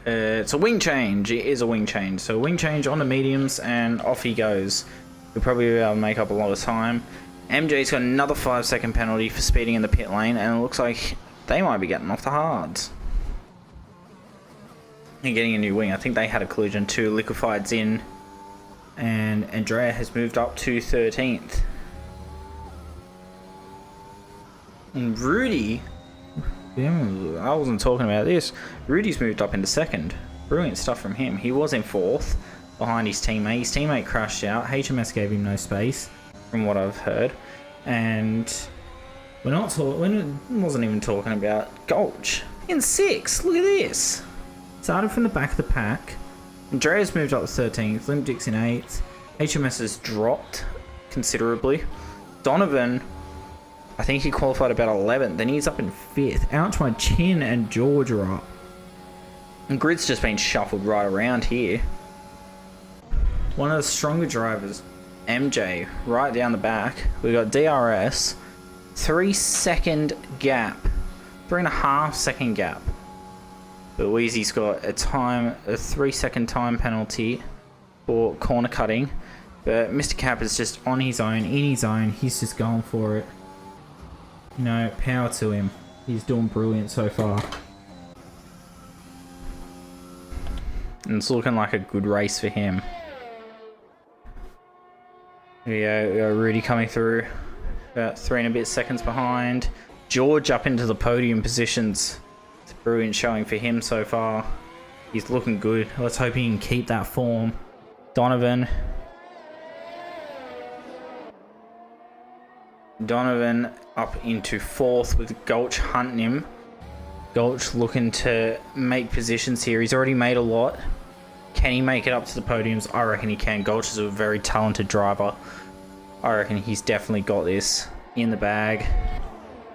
It's a wing change. It is a wing change. So wing change on the mediums, and off he goes. He'll probably be able to make up a lot of time. MJ's got another 5-second penalty for speeding in the pit lane, and it looks like they might be getting off the hards. And getting a new wing. I think they had a collision too. Liquefied's in, and Andrea has moved up to 13th. And Rudy, I wasn't talking about this. Rudy's moved up into second. Brilliant stuff from him. He was in fourth behind his teammate. His teammate crashed out. HMS gave him no space, from what I've heard. And we're wasn't even talking about Gulch. In 6th. Look at this. Started from the back of the pack. Andrea's moved up to 13th. Limpdick's in 8th. HMS has dropped considerably. Donovan, I think he qualified about 11th. Then he's up in 5th. Ouch my chin and George are up. And grid's just been shuffled right around here. One of the stronger drivers, MJ, right down the back. We got DRS, 3-second gap, 3.5-second gap. But Wheezy's got a 3-second time penalty for corner cutting. But Mr. Cap is just on his own, in his own. He's just going for it. You know, power to him. He's doing brilliant so far. And it's looking like a good race for him. Here we go, Rudy coming through. About 3 and a bit seconds behind. George up into the podium positions. It's a brilliant showing for him so far. He's looking good. Let's hope he can keep that form. Donovan up into 4th with Gulch hunting him. Gulch looking to make positions here. He's already made a lot. Can he make it up to the podiums? I reckon he can. Gulch is a very talented driver. I reckon he's definitely got this in the bag.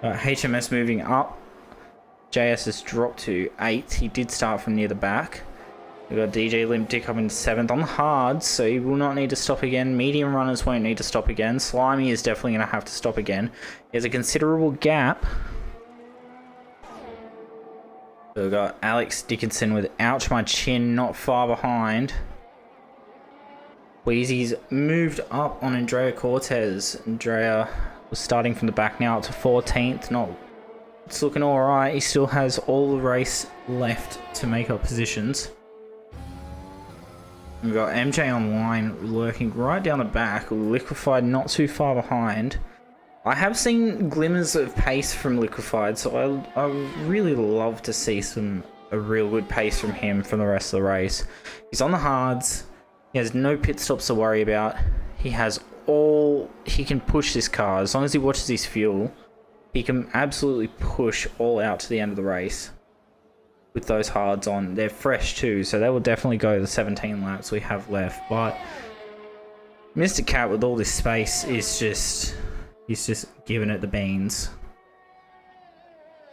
HMS moving up. JS has dropped to 8th. He did start from near the back. We've got DJ Limpdick up in 7th on the hards, so he will not need to stop again. Medium runners won't need to stop again. Slimy is definitely going to have to stop again. There's a considerable gap. So we've got Alex Dickinson with Ouch My Chin not far behind. Wheezy's moved up on Andrea Cortez. Andrea was starting from the back now up to 14th. It's looking alright. He still has all the race left to make up positions. We've got MJ online lurking right down the back. Liquefied not too far behind. I have seen glimmers of pace from Liquefied, so I really love to see a real good pace from him from the rest of the race. He's on the hards. He has no pit stops to worry about. He can push this car. As long as he watches his fuel, he can absolutely push all out to the end of the race. With those hards on, they're fresh too, so they will definitely go the 17 laps we have left. But Mr. Cat with all this space is he's just giving it the beans.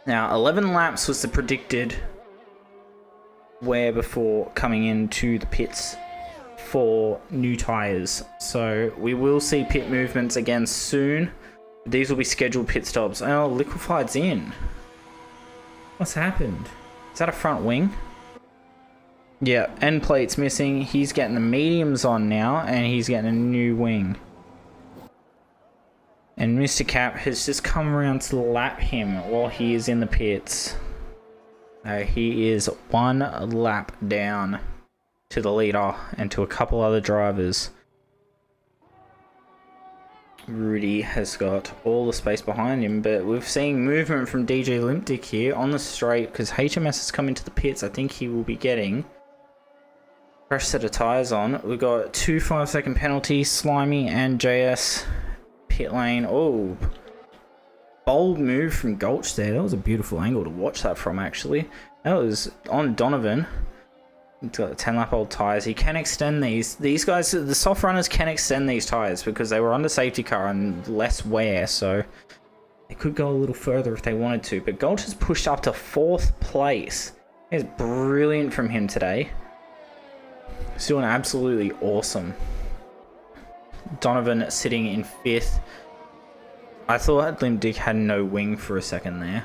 Now 11 laps was the predicted wear before coming into the pits for new tires, so we will see pit movements again soon. These will be scheduled pit stops. Oh, Liquefied's in. What's happened? Is that a front wing? Yeah, end plate's missing. He's getting the mediums on now, and he's getting a new wing. And Mr. Cap has just come around to lap him while he is in the pits. He is 1 lap down to the leader and to a couple other drivers. Rudy has got all the space behind him, but we've seen movement from DJ Limpdick here on the straight because HMS has come into the pits. I think he will be getting fresh set of tyres on. We've got 2 5-second penalties, Slimy and JS pit lane. Oh, bold move from Gulch there. That was a beautiful angle to watch that from, actually. That was on Donovan. He's got the 10-lap-old tyres. He can extend these. These guys, the soft runners can extend these tyres because they were under safety car and less wear, so they could go a little further if they wanted to. But Gulch has pushed up to 4th place. It's brilliant from him today. He's doing absolutely awesome. Donovan sitting in 5th. I thought Limpdick had no wing for a second there.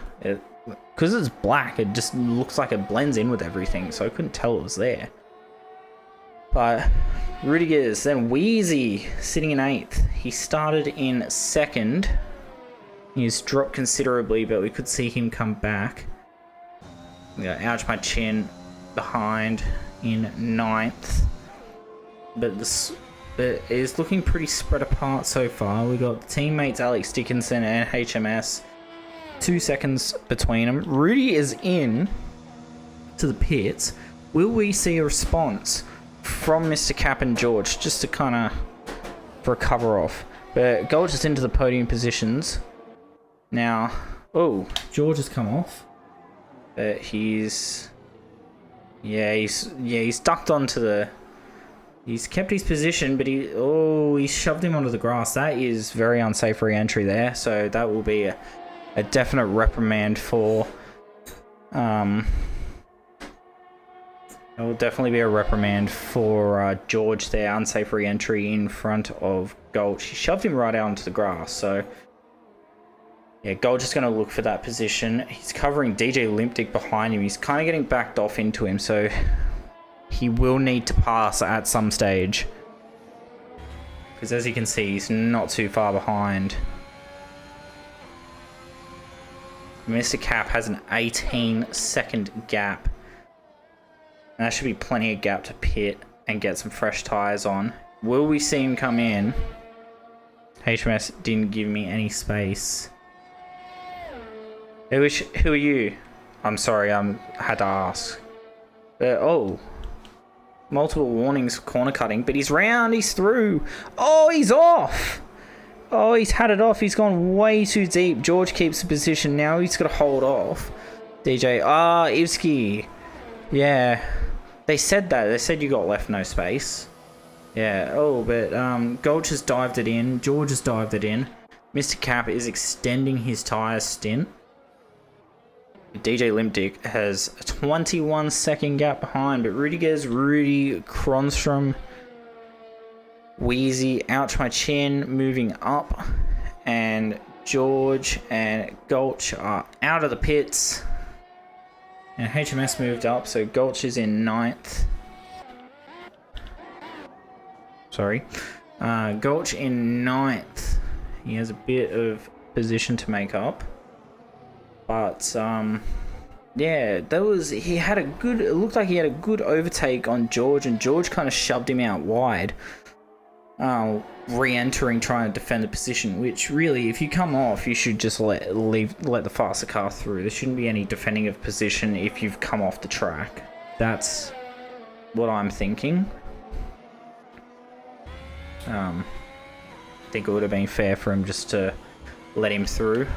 Because it's black, it just looks like it blends in with everything, so I couldn't tell it was there. But Rudiger's, then Wheezy sitting in 8th. He started in 2nd. He's dropped considerably, but we could see him come back. We got Ouch My Chin behind in 9th. But it is looking pretty spread apart so far. We got teammates Alex Dickinson and HMS. 2 seconds between them. Rudy is in to the pits. Will we see a response from Mr. Cap and George just to kind of for a cover off? But Gulch is into the podium positions now. Oh, George has come off. He's ducked onto the. He's kept his position, but he shoved him onto the grass. That is very unsafe re-entry there. So that will be a definite reprimand for There will definitely be a reprimand for George there. Unsafe re-entry in front of Gulch. He shoved him right out onto the grass, so... Yeah, Gulch is going to look for that position. He's covering DJ Limpdick behind him. He's kind of getting backed off into him, so... He will need to pass at some stage. Because as you can see, he's not too far behind. Mr. Cap has an 18-second gap. And that should be plenty of gap to pit and get some fresh tyres on. Will we see him come in? HMS didn't give me any space. Who are you? I'm sorry, I had to ask. Oh. Multiple warnings for corner cutting, but he's round, he's through. Oh, he's off. Oh, he's had it off. He's gone way too deep. George keeps the position now. He's got to hold off. DJ. Ivsky. Yeah. They said that. They said you got left no space. Yeah. Oh, but Gulch has dived it in. George has dived it in. Mr. Cap is extending his tyre stint. DJ Limpdick has a 21-second gap behind, but Rudy Kronstrom, Wheezy, Ouch My Chin moving up, and George and Gulch are out of the pits. And HMS moved up, so Gulch is in 9th. Sorry. Gulch in 9th. He has a bit of position to make up. But, yeah, it looked like he had a good overtake on George, and George kind of shoved him out wide. Re-entering, trying to defend the position, which really, if you come off, you should just let the faster car through. There shouldn't be any defending of position if you've come off the track. That's what I'm thinking. I think it would have been fair for him just to let him through.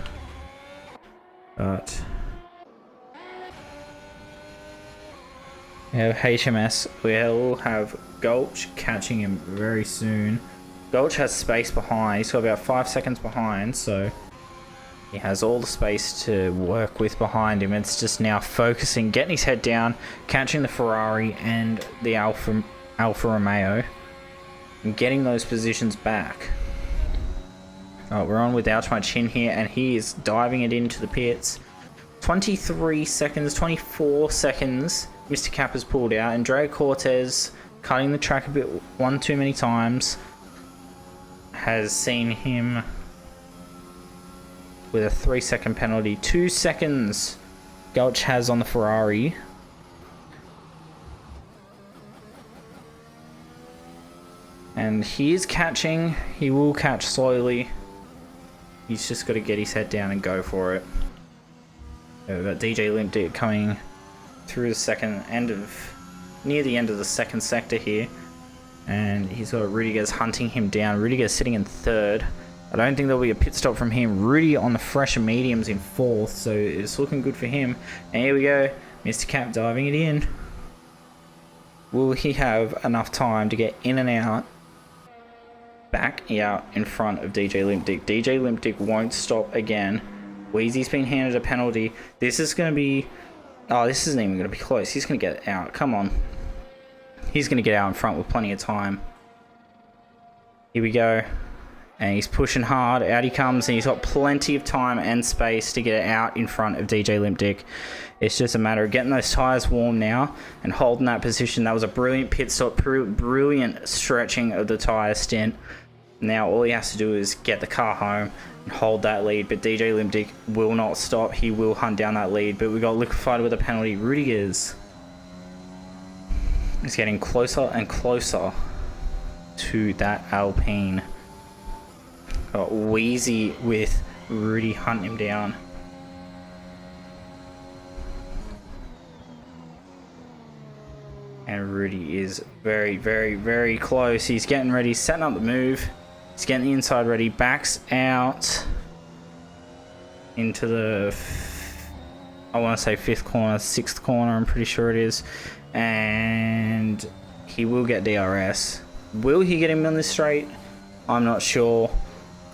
But we have HMS. We'll have Gulch catching him very soon. Gulch has space behind. He's got about 5 seconds behind, so he has all the space to work with behind him. It's just now focusing, getting his head down, catching the Ferrari and the Alfa Romeo, and getting those positions back. We're on with Ouch My Chin here, and he is diving it into the pits. 23 seconds, 24 seconds. Mr. Cap has pulled out. Andrea Cortez, cutting the track a bit one too many times, has seen him with a 3-second penalty. 2 seconds Gulch has on the Ferrari. And he is catching. He will catch slowly. He's just got to get his head down and go for it. We've got DJ Limpdick coming through the near the end of the second sector here. And he's got Rudiger's hunting him down. Rudiger's sitting in 3rd. I don't think there'll be a pit stop from him. Rudy on the fresher mediums in 4th, so it's looking good for him. And here we go. Mr. Cap diving it in. Will he have enough time to get in and out? Back out in front of DJ Limpdick. DJ Limpdick won't stop again. Wheezy's been handed a penalty. This is going to be... Oh, this isn't even going to be close. He's going to get out. Come on. He's going to get out in front with plenty of time. Here we go. And he's pushing hard. Out he comes, and he's got plenty of time and space to get out in front of DJ Limpdick. It's just a matter of getting those tyres warm now and holding that position. That was a brilliant pit stop, brilliant stretching of the tyre stint. Now all he has to do is get the car home and hold that lead, but DJ Limpdick will not stop. He will hunt down that lead, but we got liquefied with a penalty. Rudiger's is getting closer and closer to that Alpine. Got Wheezy with Rudy hunting him down. And Rudy is very, very, very close. He's getting ready, setting up the move. He's getting the inside ready, backs out into the, I want to say 5th corner, 6th corner, I'm pretty sure it is. And he will get DRS. Will he get him on this straight? I'm not sure.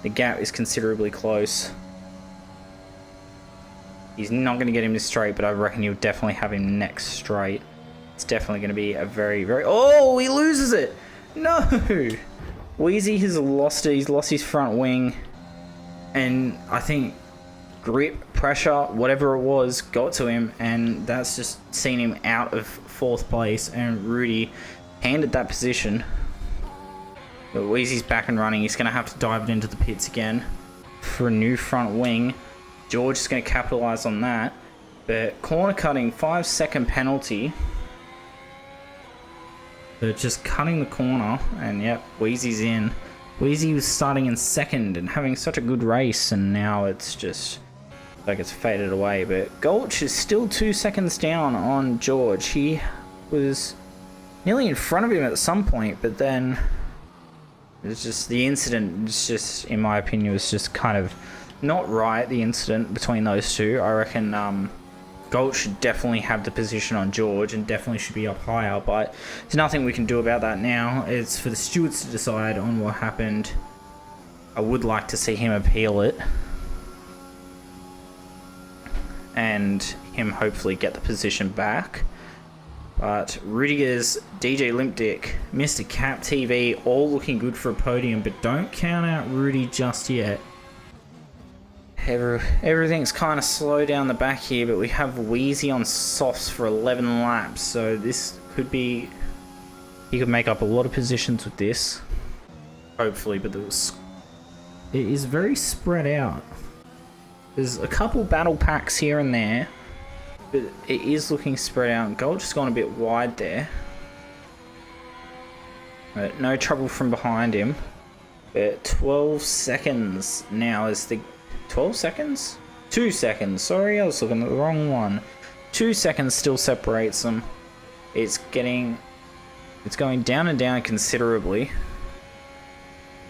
The gap is considerably close. He's not going to get him this straight, but I reckon he'll definitely have him next straight. It's definitely going to be a very, very... Oh, he loses it! No! Wheezy has lost it. He's lost his front wing. And I think grip, pressure, whatever it was, got to him. And that's just seen him out of 4th place. And Rudy handed that position. But Wheezy's back and running. He's going to have to dive it into the pits again for a new front wing. George is going to capitalise on that. But corner cutting, 5-second penalty. But just cutting the corner, and yep, Wheezy's in. Wheezy was starting in 2nd and having such a good race, and now it's just like it's faded away. But Gulch is still 2 seconds down on George. He was nearly in front of him at some point, but then it's just the incident. It's just, in my opinion, was just kind of not right. The incident between those two, I reckon. Gulch should definitely have the position on George and definitely should be up higher, but there's nothing we can do about that now. It's for the stewards to decide on what happened. I would like to see him appeal it and him hopefully get the position back. But Rudiger's, DJ Limpdick, Mr. Cap TV, all looking good for a podium, but don't count out Rudy just yet. Everything's kind of slow down the back here, but we have Wheezy on softs for 11 laps, so this could be... He could make up a lot of positions with this. Hopefully, but it is very spread out. There's a couple battle packs here and there, but it is looking spread out. Gulch has gone a bit wide there. But no trouble from behind him. But 12 seconds now is the... 12 seconds? 2 seconds, sorry, I was looking at the wrong one. 2 seconds still separates them. It's going down and down considerably.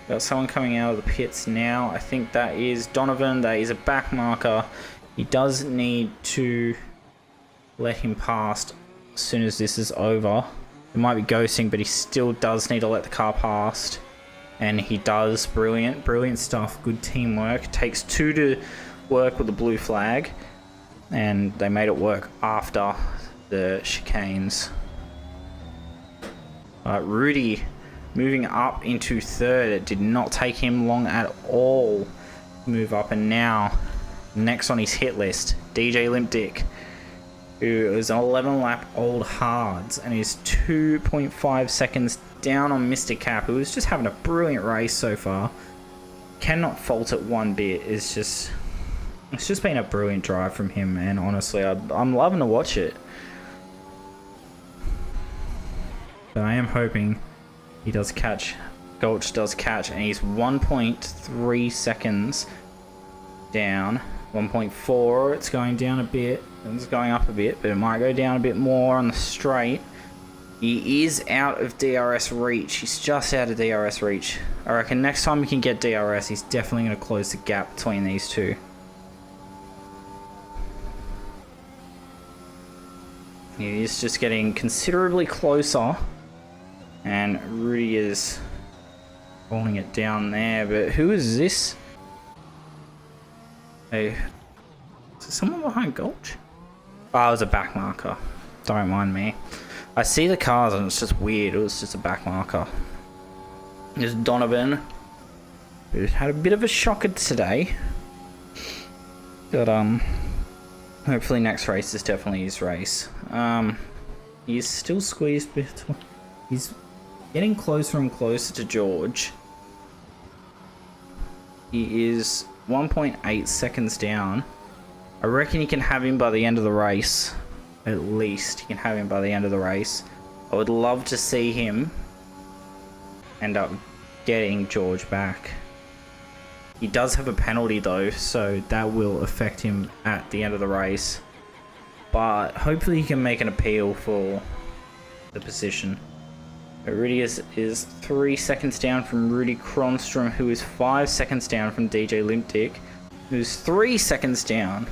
Got someone coming out of the pits now. I think that is Donovan. That is a back marker. He does need to let him pass as soon as this is over. It might be ghosting, but he still does need to let the car past. And he does. Brilliant stuff. Good teamwork. Takes 2 to work with the blue flag. And they made it work after the chicanes. Rudy moving up into 3rd. It did not take him long at all to move up. And now, next on his hit list, DJ Limpdick, who is an 11 lap old hards and is 2.5 seconds down on Mr. Cap, who is just having a brilliant race so far. Cannot fault it one bit. It's just been a brilliant drive from him, and honestly, I'm loving to watch it. But I am hoping he does catch. Gulch does catch, and he's 1.3 seconds down. 1.4. It's going down a bit. It's going up a bit, but it might go down a bit more on the straight. He is out of DRS reach. He's just out of DRS reach. I reckon next time we can get DRS, he's definitely going to close the gap between these two. He is just getting considerably closer. And Rudy is holding it down there. But who is this? Hey, is there someone behind Gulch? Oh, it was a back marker. Don't mind me. I see the cars and it's just weird. It was just a back marker. There's Donovan, who had a bit of a shocker today. But hopefully next race is definitely his race. He's still squeezed between. He's getting closer and closer to George. He is 1.8 seconds down. I reckon you can have him by the end of the race. At least you can have him by the end of the race. I would love to see him end up getting George back. He does have a penalty though, so that will affect him at the end of the race. But hopefully he can make an appeal for the position. But Rudy is 3 seconds down from Rudy Kronstrom, who is 5 seconds down from DJ Limpdick, who's 3 seconds down.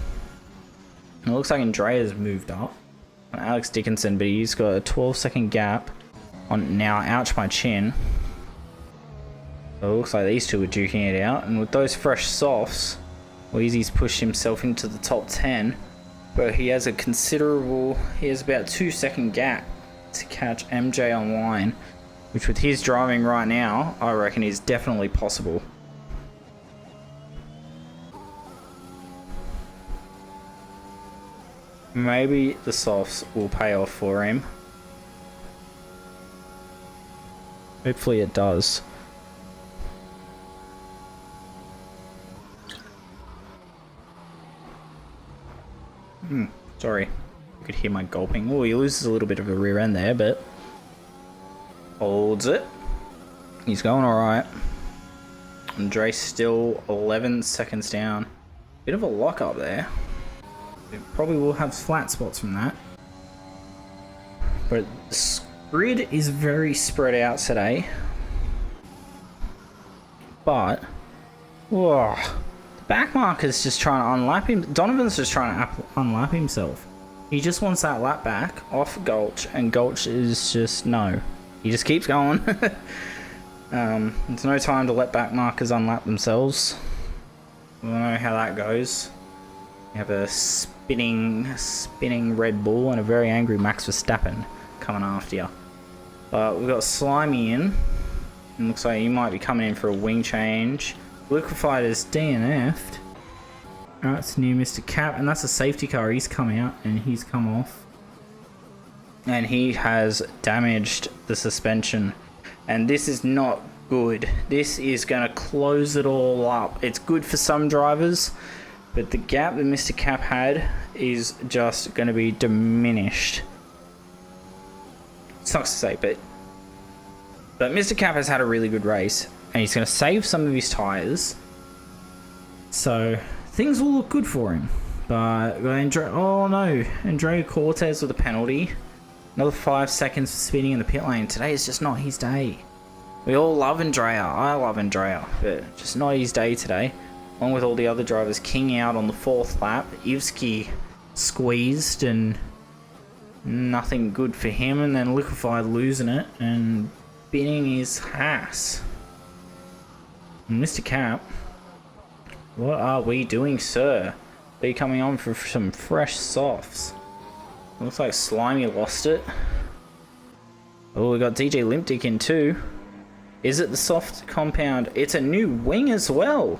It looks like Andrea's moved up on Alex Dickinson, but he's got a 12-second gap on now. Ouch, my chin. So it looks like these two are duking it out, and with those fresh softs, Wheezy's pushed himself into the top 10, but he has a considerable, he has about 2-second gap to catch MJ online, which with his driving right now, I reckon is definitely possible. Maybe the softs will pay off for him. Hopefully it does. Sorry. You could hear my gulping. Oh, he loses a little bit of a rear end there, but holds it. He's going alright. Andre's still 11 seconds down. Bit of a lock up there. It probably will have flat spots from that. But the grid is very spread out today. But, whoa, the back marker's just trying to unlap him. Donovan's just trying to unlap himself. He just wants that lap back off Gulch, and Gulch is just no. He just keeps going. There's no time to let back markers unlap themselves. We don't know how that goes. You have a spinning Red Bull and a very angry Max Verstappen coming after you. But we've got Slimy in. It looks like he might be coming in for a wing change. Liquefied is DNF'd. Alright, it's new Mr. Cap, and that's a safety car. He's come out and he's come off. And he has damaged the suspension. And this is not good. This is going to close it all up. It's good for some drivers, but the gap that Mr. Cap had is just going to be diminished. Sucks to say, but Mr. Cap has had a really good race, and he's going to save some of his tyres. So things will look good for him. But oh no, Andrea Cortez with a penalty. Another 5 seconds for spinning in the pit lane. Today is just not his day. We all love Andrea. I love Andrea, but just not his day today. Along with all the other drivers, King out on the 4th lap. Ivsky squeezed and nothing good for him. And then Liquefied losing it and spinning his Haas. And Mr. Cap, what are we doing, sir? Are you coming on for some fresh softs? Looks like Slimy lost it. Oh, we got DJ Limpdick in too. Is it the soft compound? It's a new wing as well.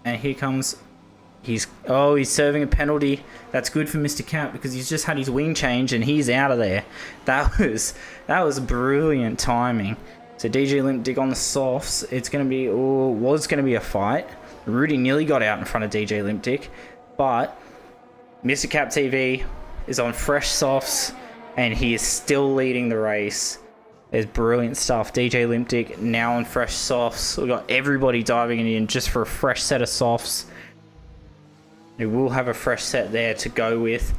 And here comes... He's serving a penalty. That's good for Mr. Cap because he's just had his wing change and he's out of there. That was brilliant timing. So DJ Limpdick on the softs. It's going to be... was going to be a fight. Rudy nearly got out in front of DJ Limpdick. But Mr. Cap TV is on fresh softs and he is still leading the race. There's brilliant stuff. DJ Limpdick now on fresh softs. We've got everybody diving in just for a fresh set of softs. We will have a fresh set there to go with.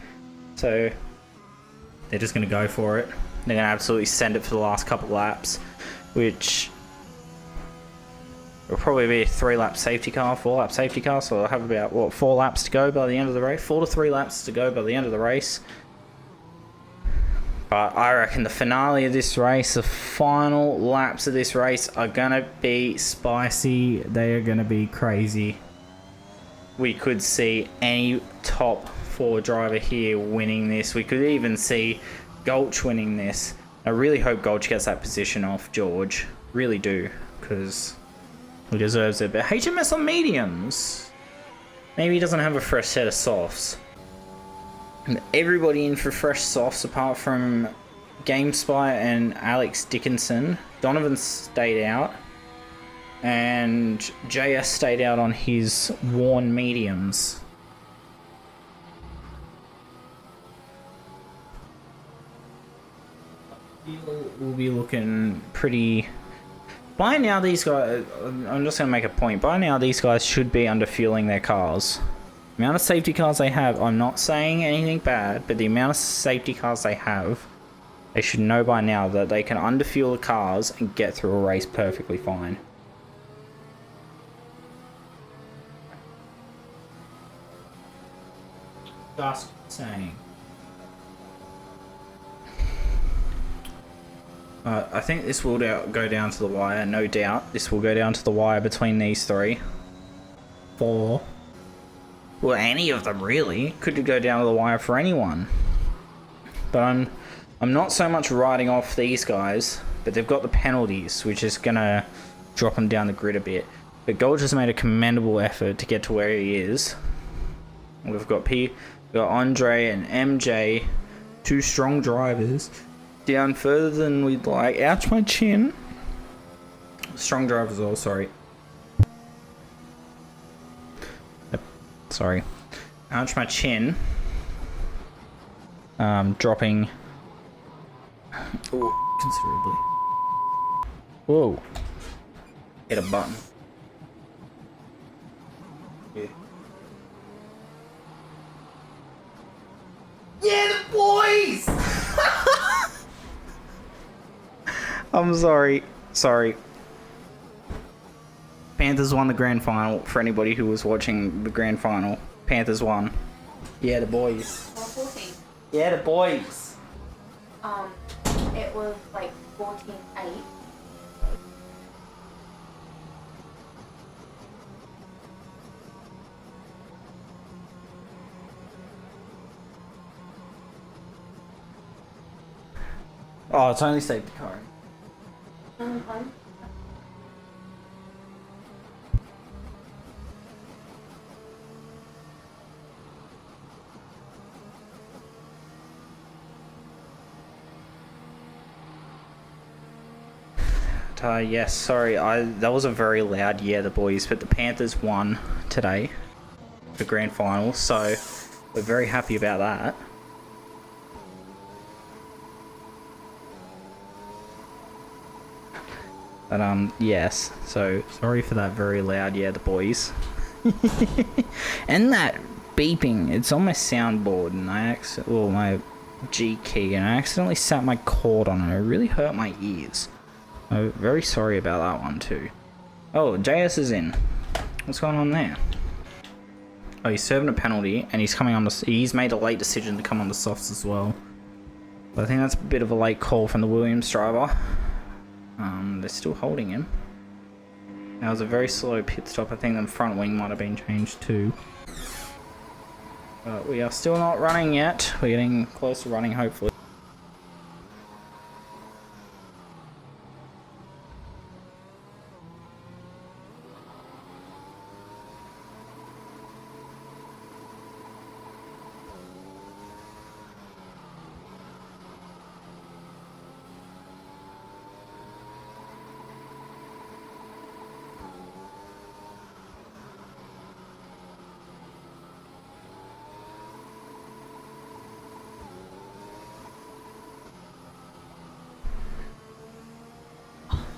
So they're just going to go for it. They're going to absolutely send it for the last couple laps, which will probably be a 3-lap safety car, 4-lap safety car. So they'll have about, what, 4 laps to go by the end of the race? 4 to 3 laps to go by the end of the race. But I reckon the finale of this race, the final laps of this race are going to be spicy. They are going to be crazy. We could see any top 4 driver here winning this. We could even see Gulch winning this. I really hope Gulch gets that position off George. Really do, because he deserves it. But HMS on mediums. Maybe he doesn't have a fresh set of softs. And everybody in for fresh softs apart from GameSpy and Alex Dickinson. Donovan stayed out. And JS stayed out on his worn mediums. We'll be looking pretty... By now these guys... I'm just going to make a point. By now these guys should be underfueling their cars. The amount of safety cars they have, I'm not saying anything bad, but the amount of safety cars they have, they should know by now that they can underfuel the cars and get through a race perfectly fine. Just saying. I think this will go down to the wire, no doubt. This will go down to the wire between these 3. 4. Well, any of them really. Could go down to the wire for anyone. But I'm not so much writing off these guys, but they've got the penalties, which is gonna drop him down the grid a bit. But Gold has made a commendable effort to get to where he is. We've got Andre and MJ, two strong drivers, down further than we'd like. Ouch, my chin. Strong drivers all, sorry. Sorry. Ouch, my chin. Dropping considerably. Whoa. Hit a button. Yeah. Yeah, the boys! I'm sorry. Sorry. Panthers won the grand final. For anybody who was watching the grand final, Panthers won. Yeah, the boys. 14. Yeah, the boys. It was like 14-8. Oh, it's only safety car. Yes, sorry, that was a very loud yeah, the boys, but the Panthers won today, the grand final, so we're very happy about that. But yes, so sorry for that very loud yeah, the boys. And that beeping, it's on my soundboard, and my G key, and I accidentally sat my cord on it. It really hurt my ears. I'm very sorry about that one too. Oh, JS is in. What's going on there? Oh, he's serving a penalty, and he's coming on the. He's made a late decision to come on the softs as well. But I think that's a bit of a late call from the Williams driver. They're still holding him. That was a very slow pit stop. I think the front wing might have been changed too. But we are still not running yet. We're getting close to running, hopefully.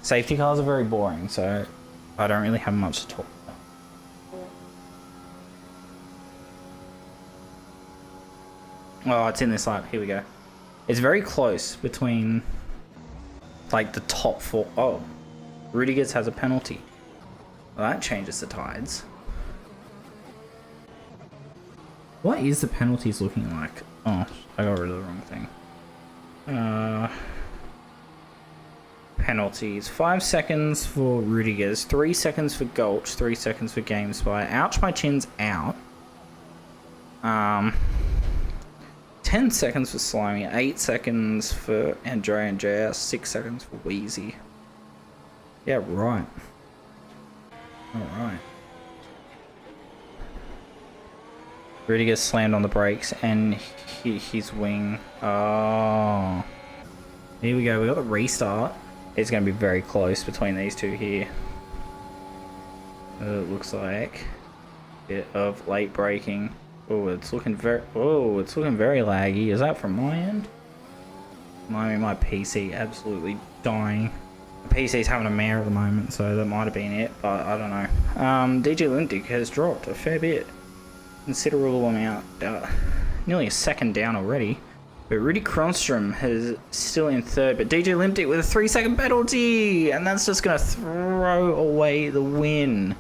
Safety cars are very boring, so I don't really have much to talk about. Oh, it's in this lap. Here we go. It's very close between, like, the top four. Oh, Rudiger's has a penalty. Well, that changes the tides. What is the penalties looking like? Oh, I got rid of the wrong thing. Penalties. 5 seconds for Rudiger's, 3 seconds for Gulch, 3 seconds for GameSpy. Ouch, my chin's out. 10 seconds for Slimy, 8 seconds for Andre and JS, 6 seconds for Wheezy. Yeah, right. Alright. Rudiger slammed on the brakes and his wing. Oh. Here we go, we got the restart. It's going to be very close between these two here. It looks like a bit of late braking. Oh, it's looking very laggy. Is that from my end? My PC absolutely dying. The PC's having a mare at the moment, so that might have been it, but I don't know. DJ Lindick has dropped a fair bit. Considerable amount. Nearly a second down already. But Rudy Kronstrom is still in third, but DJ Limptic with a 3-second penalty, and that's just going to throw away the win.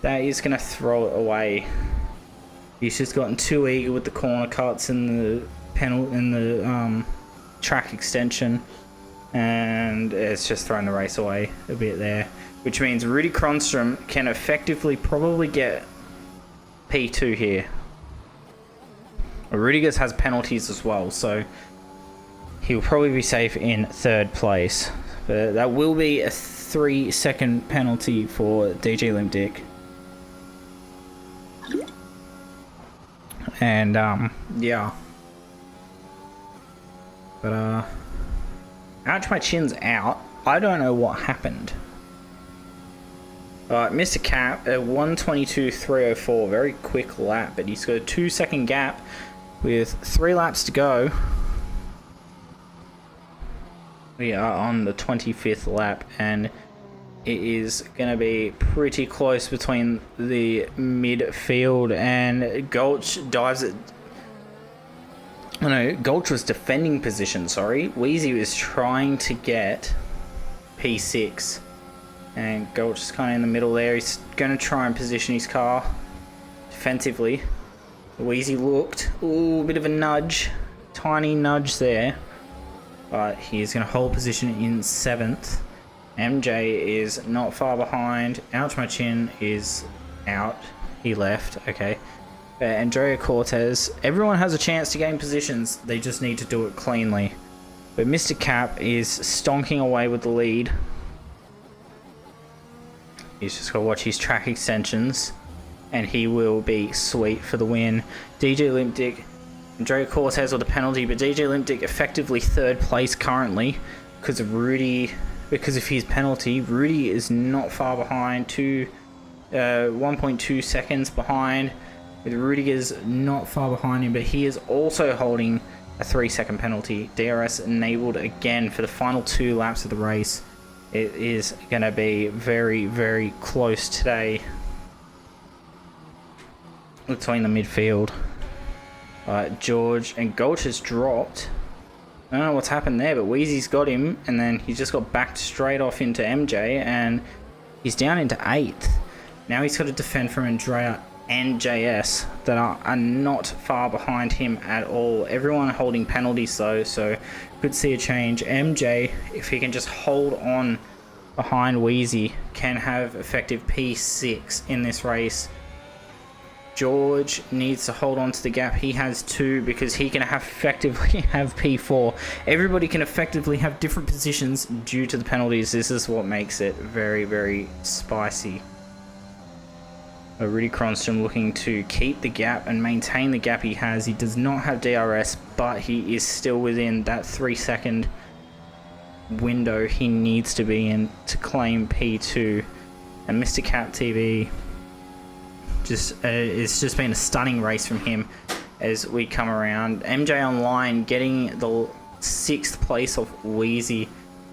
That is going to throw it away. He's just gotten too eager with the corner cuts and the track extension, and it's just thrown the race away a bit there. Which means Rudy Kronstrom can effectively probably get P2 here. Rudiger's has penalties as well, so he'll probably be safe in 3rd place. But that will be a 3-second penalty for DJ Limp Dick. And yeah. But ouch, my chin's out. I don't know what happened. Mr. Cap at 1:22.304, very quick lap, but he's got a 2-second gap with 3 laps to go. We are on the 25th lap, and it is going to be pretty close between the midfield, and Gulch dives at... Oh no, Gulch was defending position, sorry. Wheezy was trying to get P6. And Gulch is kind of in the middle there. He's going to try and position his car defensively. Wheezy looked. Ooh, a bit of a nudge. Tiny nudge there. But he's going to hold position in 7th. MJ is not far behind. Ouch, my chin is out. He left. Okay. Andrea Cortez. Everyone has a chance to gain positions. They just need to do it cleanly. But Mr. Cap is stonking away with the lead. He's just got to watch his track extensions, and he will be sweet for the win. DJ Limp Dick, Andrea Cortez with the penalty, but DJ Limp Dick effectively 3rd place currently because of Rudy, because of his penalty. Rudy is not far behind, 1.2 seconds behind, with Rudiger's not far behind him, but he is also holding a 3-second penalty. DRS enabled again for the final 2 laps of the race. It is going to be very, very close today between the midfield. George and Gulch has dropped. I don't know what's happened there, but Wheezy's got him, and then he just got backed straight off into MJ, and he's down into 8th. Now he's got to defend from Andrea and JS that are not far behind him at all. Everyone holding penalties though, so could see a change. MJ, if he can just hold on behind Wheezy, can have effective P6 in this race. George needs to hold on to the gap he has 2, because he can effectively have P4. Everybody can effectively have different positions due to the penalties. This is what makes it very, very spicy. Rudy Cronstrom looking to keep the gap and maintain the gap he has. He does not have DRS, but he is still within that 3-second window he needs to be in to claim P2. And Mr. Cap TV, it's just been a stunning race from him as we come around. MJ online getting the 6th place of Wheezy,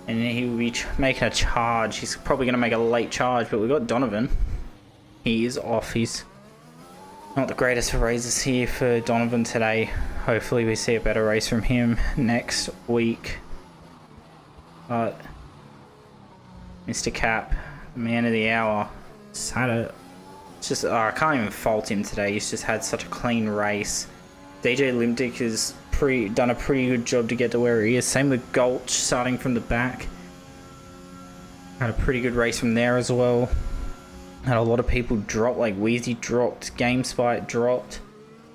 and he will be making a charge. He's probably going to make a late charge, but we've got Donovan. He is off. He's not the greatest of races here for Donovan today. Hopefully we see a better race from him next week. But Mr. Cap, man of the hour, I can't even fault him today. He's just had such a clean race. DJ Limdick has done a pretty good job to get to where he is. Same with Gulch, starting from the back. Had a pretty good race from there as well. Had a lot of people drop, like Wheezy dropped, GameSpite dropped,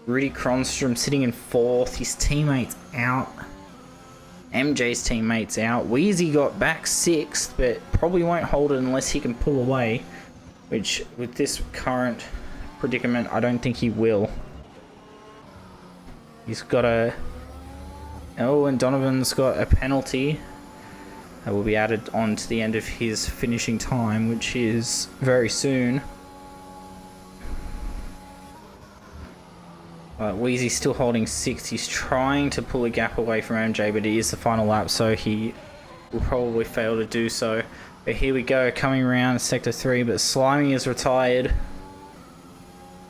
Rudy Cronstrom sitting in 4th, his teammates out, MJ's teammates out. Wheezy got back 6th, but probably won't hold it unless he can pull away, which with this current predicament I don't think he will. He's got a... Oh, and Donovan's got a penalty that will be added on to the end of his finishing time, which is very soon. Wheezy's still holding 6th. He's trying to pull a gap away from MJ, but it is the final lap, so he will probably fail to do so. But here we go, coming around Sector 3, but Slimy is retired.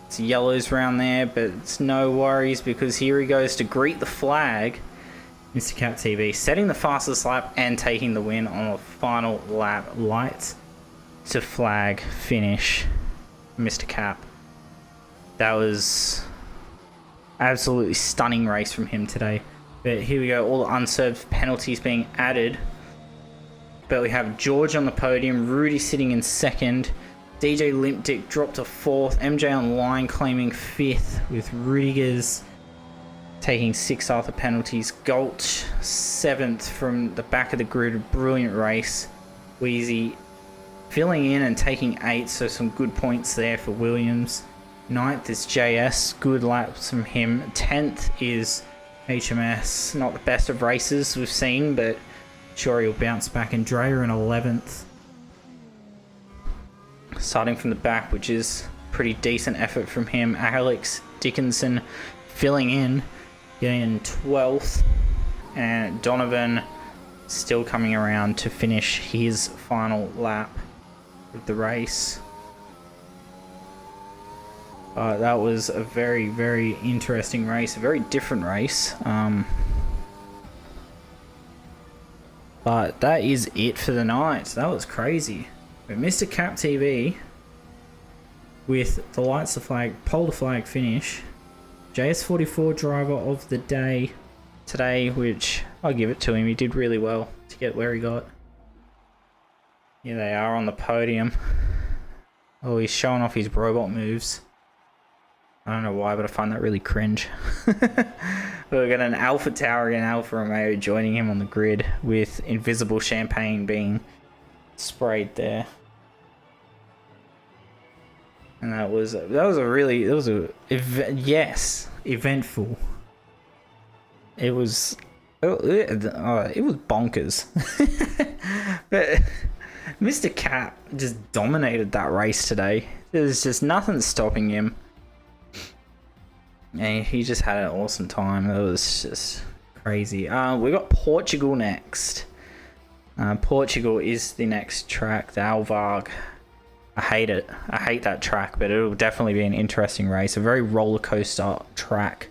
It's yellows around there, but it's no worries, because here he goes to greet the flag. Mr. Cap TV setting the fastest lap and taking the win on the final lap. Lights to flag finish, Mr. Cap. That was absolutely stunning race from him today. But here we go, all the unserved penalties being added. But we have George on the podium, Rudy sitting in 2nd, DJ Limpdick dropped to 4th. MJ Online claiming 5th with Rudigers taking 6 after penalties. Gulch 7th from the back of the grid. A brilliant race. Wheezy filling in and taking 8, so some good points there for Williams. 9th is JS, good laps from him. 10th is HMS, not the best of races we've seen, but sure he'll bounce back. And Dreyer in 11th. Starting from the back, which is pretty decent effort from him. Alex Dickinson filling in, getting 12th. And Donovan still coming around to finish his final lap of the race. That was a very, very interesting race, a very different race. But that is it for the night. That was crazy. But Mr. Cap TV with the lights to flag, pole to flag finish. JS44 driver of the day today, which I'll give it to him. He did really well to get where he got. Here they are on the podium. Oh, he's showing off his robot moves. I don't know why, but I find that really cringe. We've got an Alpha Tauri and Alfa Romeo joining him on the grid with invisible champagne being sprayed there. And that was eventful. It was bonkers. But Mr. Cap just dominated that race today. There's just nothing stopping him. And he just had an awesome time. It was just crazy. We got Portugal next. Portugal is the next track, the Alvarg. I hate it. I hate that track, but it'll definitely be an interesting race. A very roller coaster track.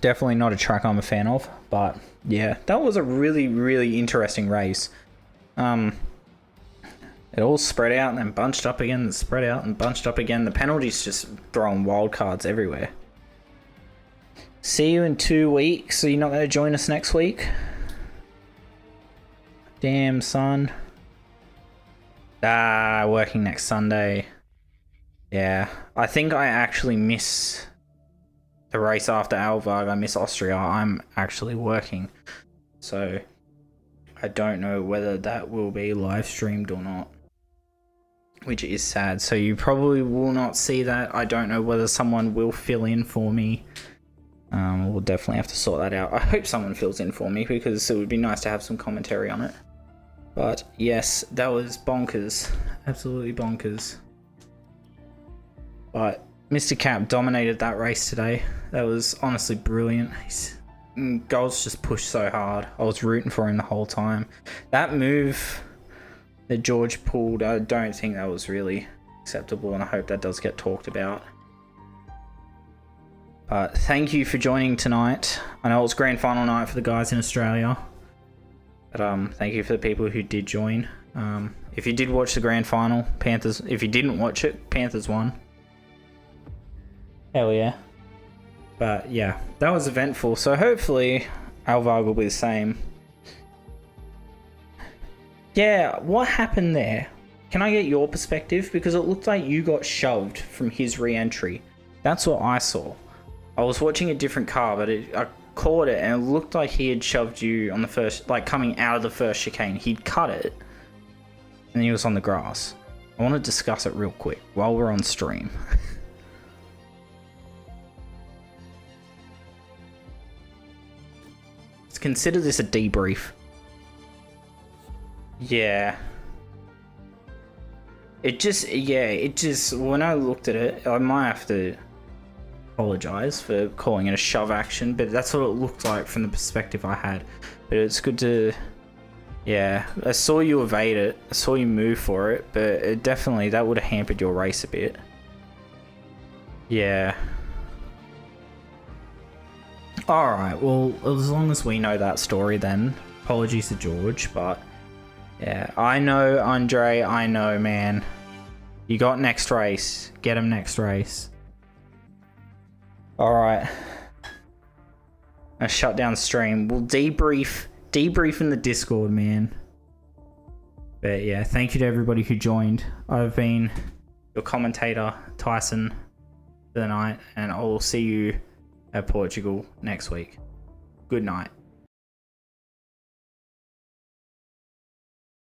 Definitely not a track I'm a fan of, but yeah, that was a really, really interesting race. It all spread out and then bunched up again, and spread out and bunched up again. The penalties just throwing wild cards everywhere. See you in 2 weeks. So you're not going to join us next week? Damn, son. Working next Sunday. Yeah, I think I actually miss the race after Alvarg. I miss Austria. I'm actually working. So I don't know whether that will be live streamed or not, which is sad. So you probably will not see that. I don't know whether someone will fill in for me. We'll definitely have to sort that out. I hope someone fills in for me because it would be nice to have some commentary on it. But yes, that was bonkers. Absolutely bonkers. But Mr. Cap dominated that race today. That was honestly brilliant. Goals just pushed so hard. I was rooting for him the whole time. That move that George pulled, I don't think that was really acceptable, and I hope that does get talked about. But thank you for joining tonight. I know it was grand final night for the guys in Australia, but thank you for the people who did join. If you did watch the grand final, Panthers. If you didn't watch it, Panthers won. Hell yeah. But yeah, that was eventful. So hopefully Alvarg will be the same. Yeah, what happened there? Can I get your perspective? Because it looked like you got shoved from his re-entry. That's what I saw. I was watching a different car, but I caught it and it looked like he had shoved you on the first, like coming out of the first chicane. He'd cut it and he was on the grass. I want to discuss it real quick while we're on stream. Let's consider this a debrief. Yeah. It just, when I looked at it, I might have to apologize for calling it a shove action, but that's what it looked like from the perspective I had. But it's good to, yeah, I saw you evade it, I saw you move for it, but it definitely, that would have hampered your race a bit. Yeah. Alright, well, as long as we know that story then, apologies to George, but yeah, I know, Andre, I know, man. You got next race. Get him next race. Alright. I shut down stream. We'll debrief in the Discord, man. But yeah, thank you to everybody who joined. I've been your commentator, Tyson, for the night, and I will see you at Portugal next week. Good night.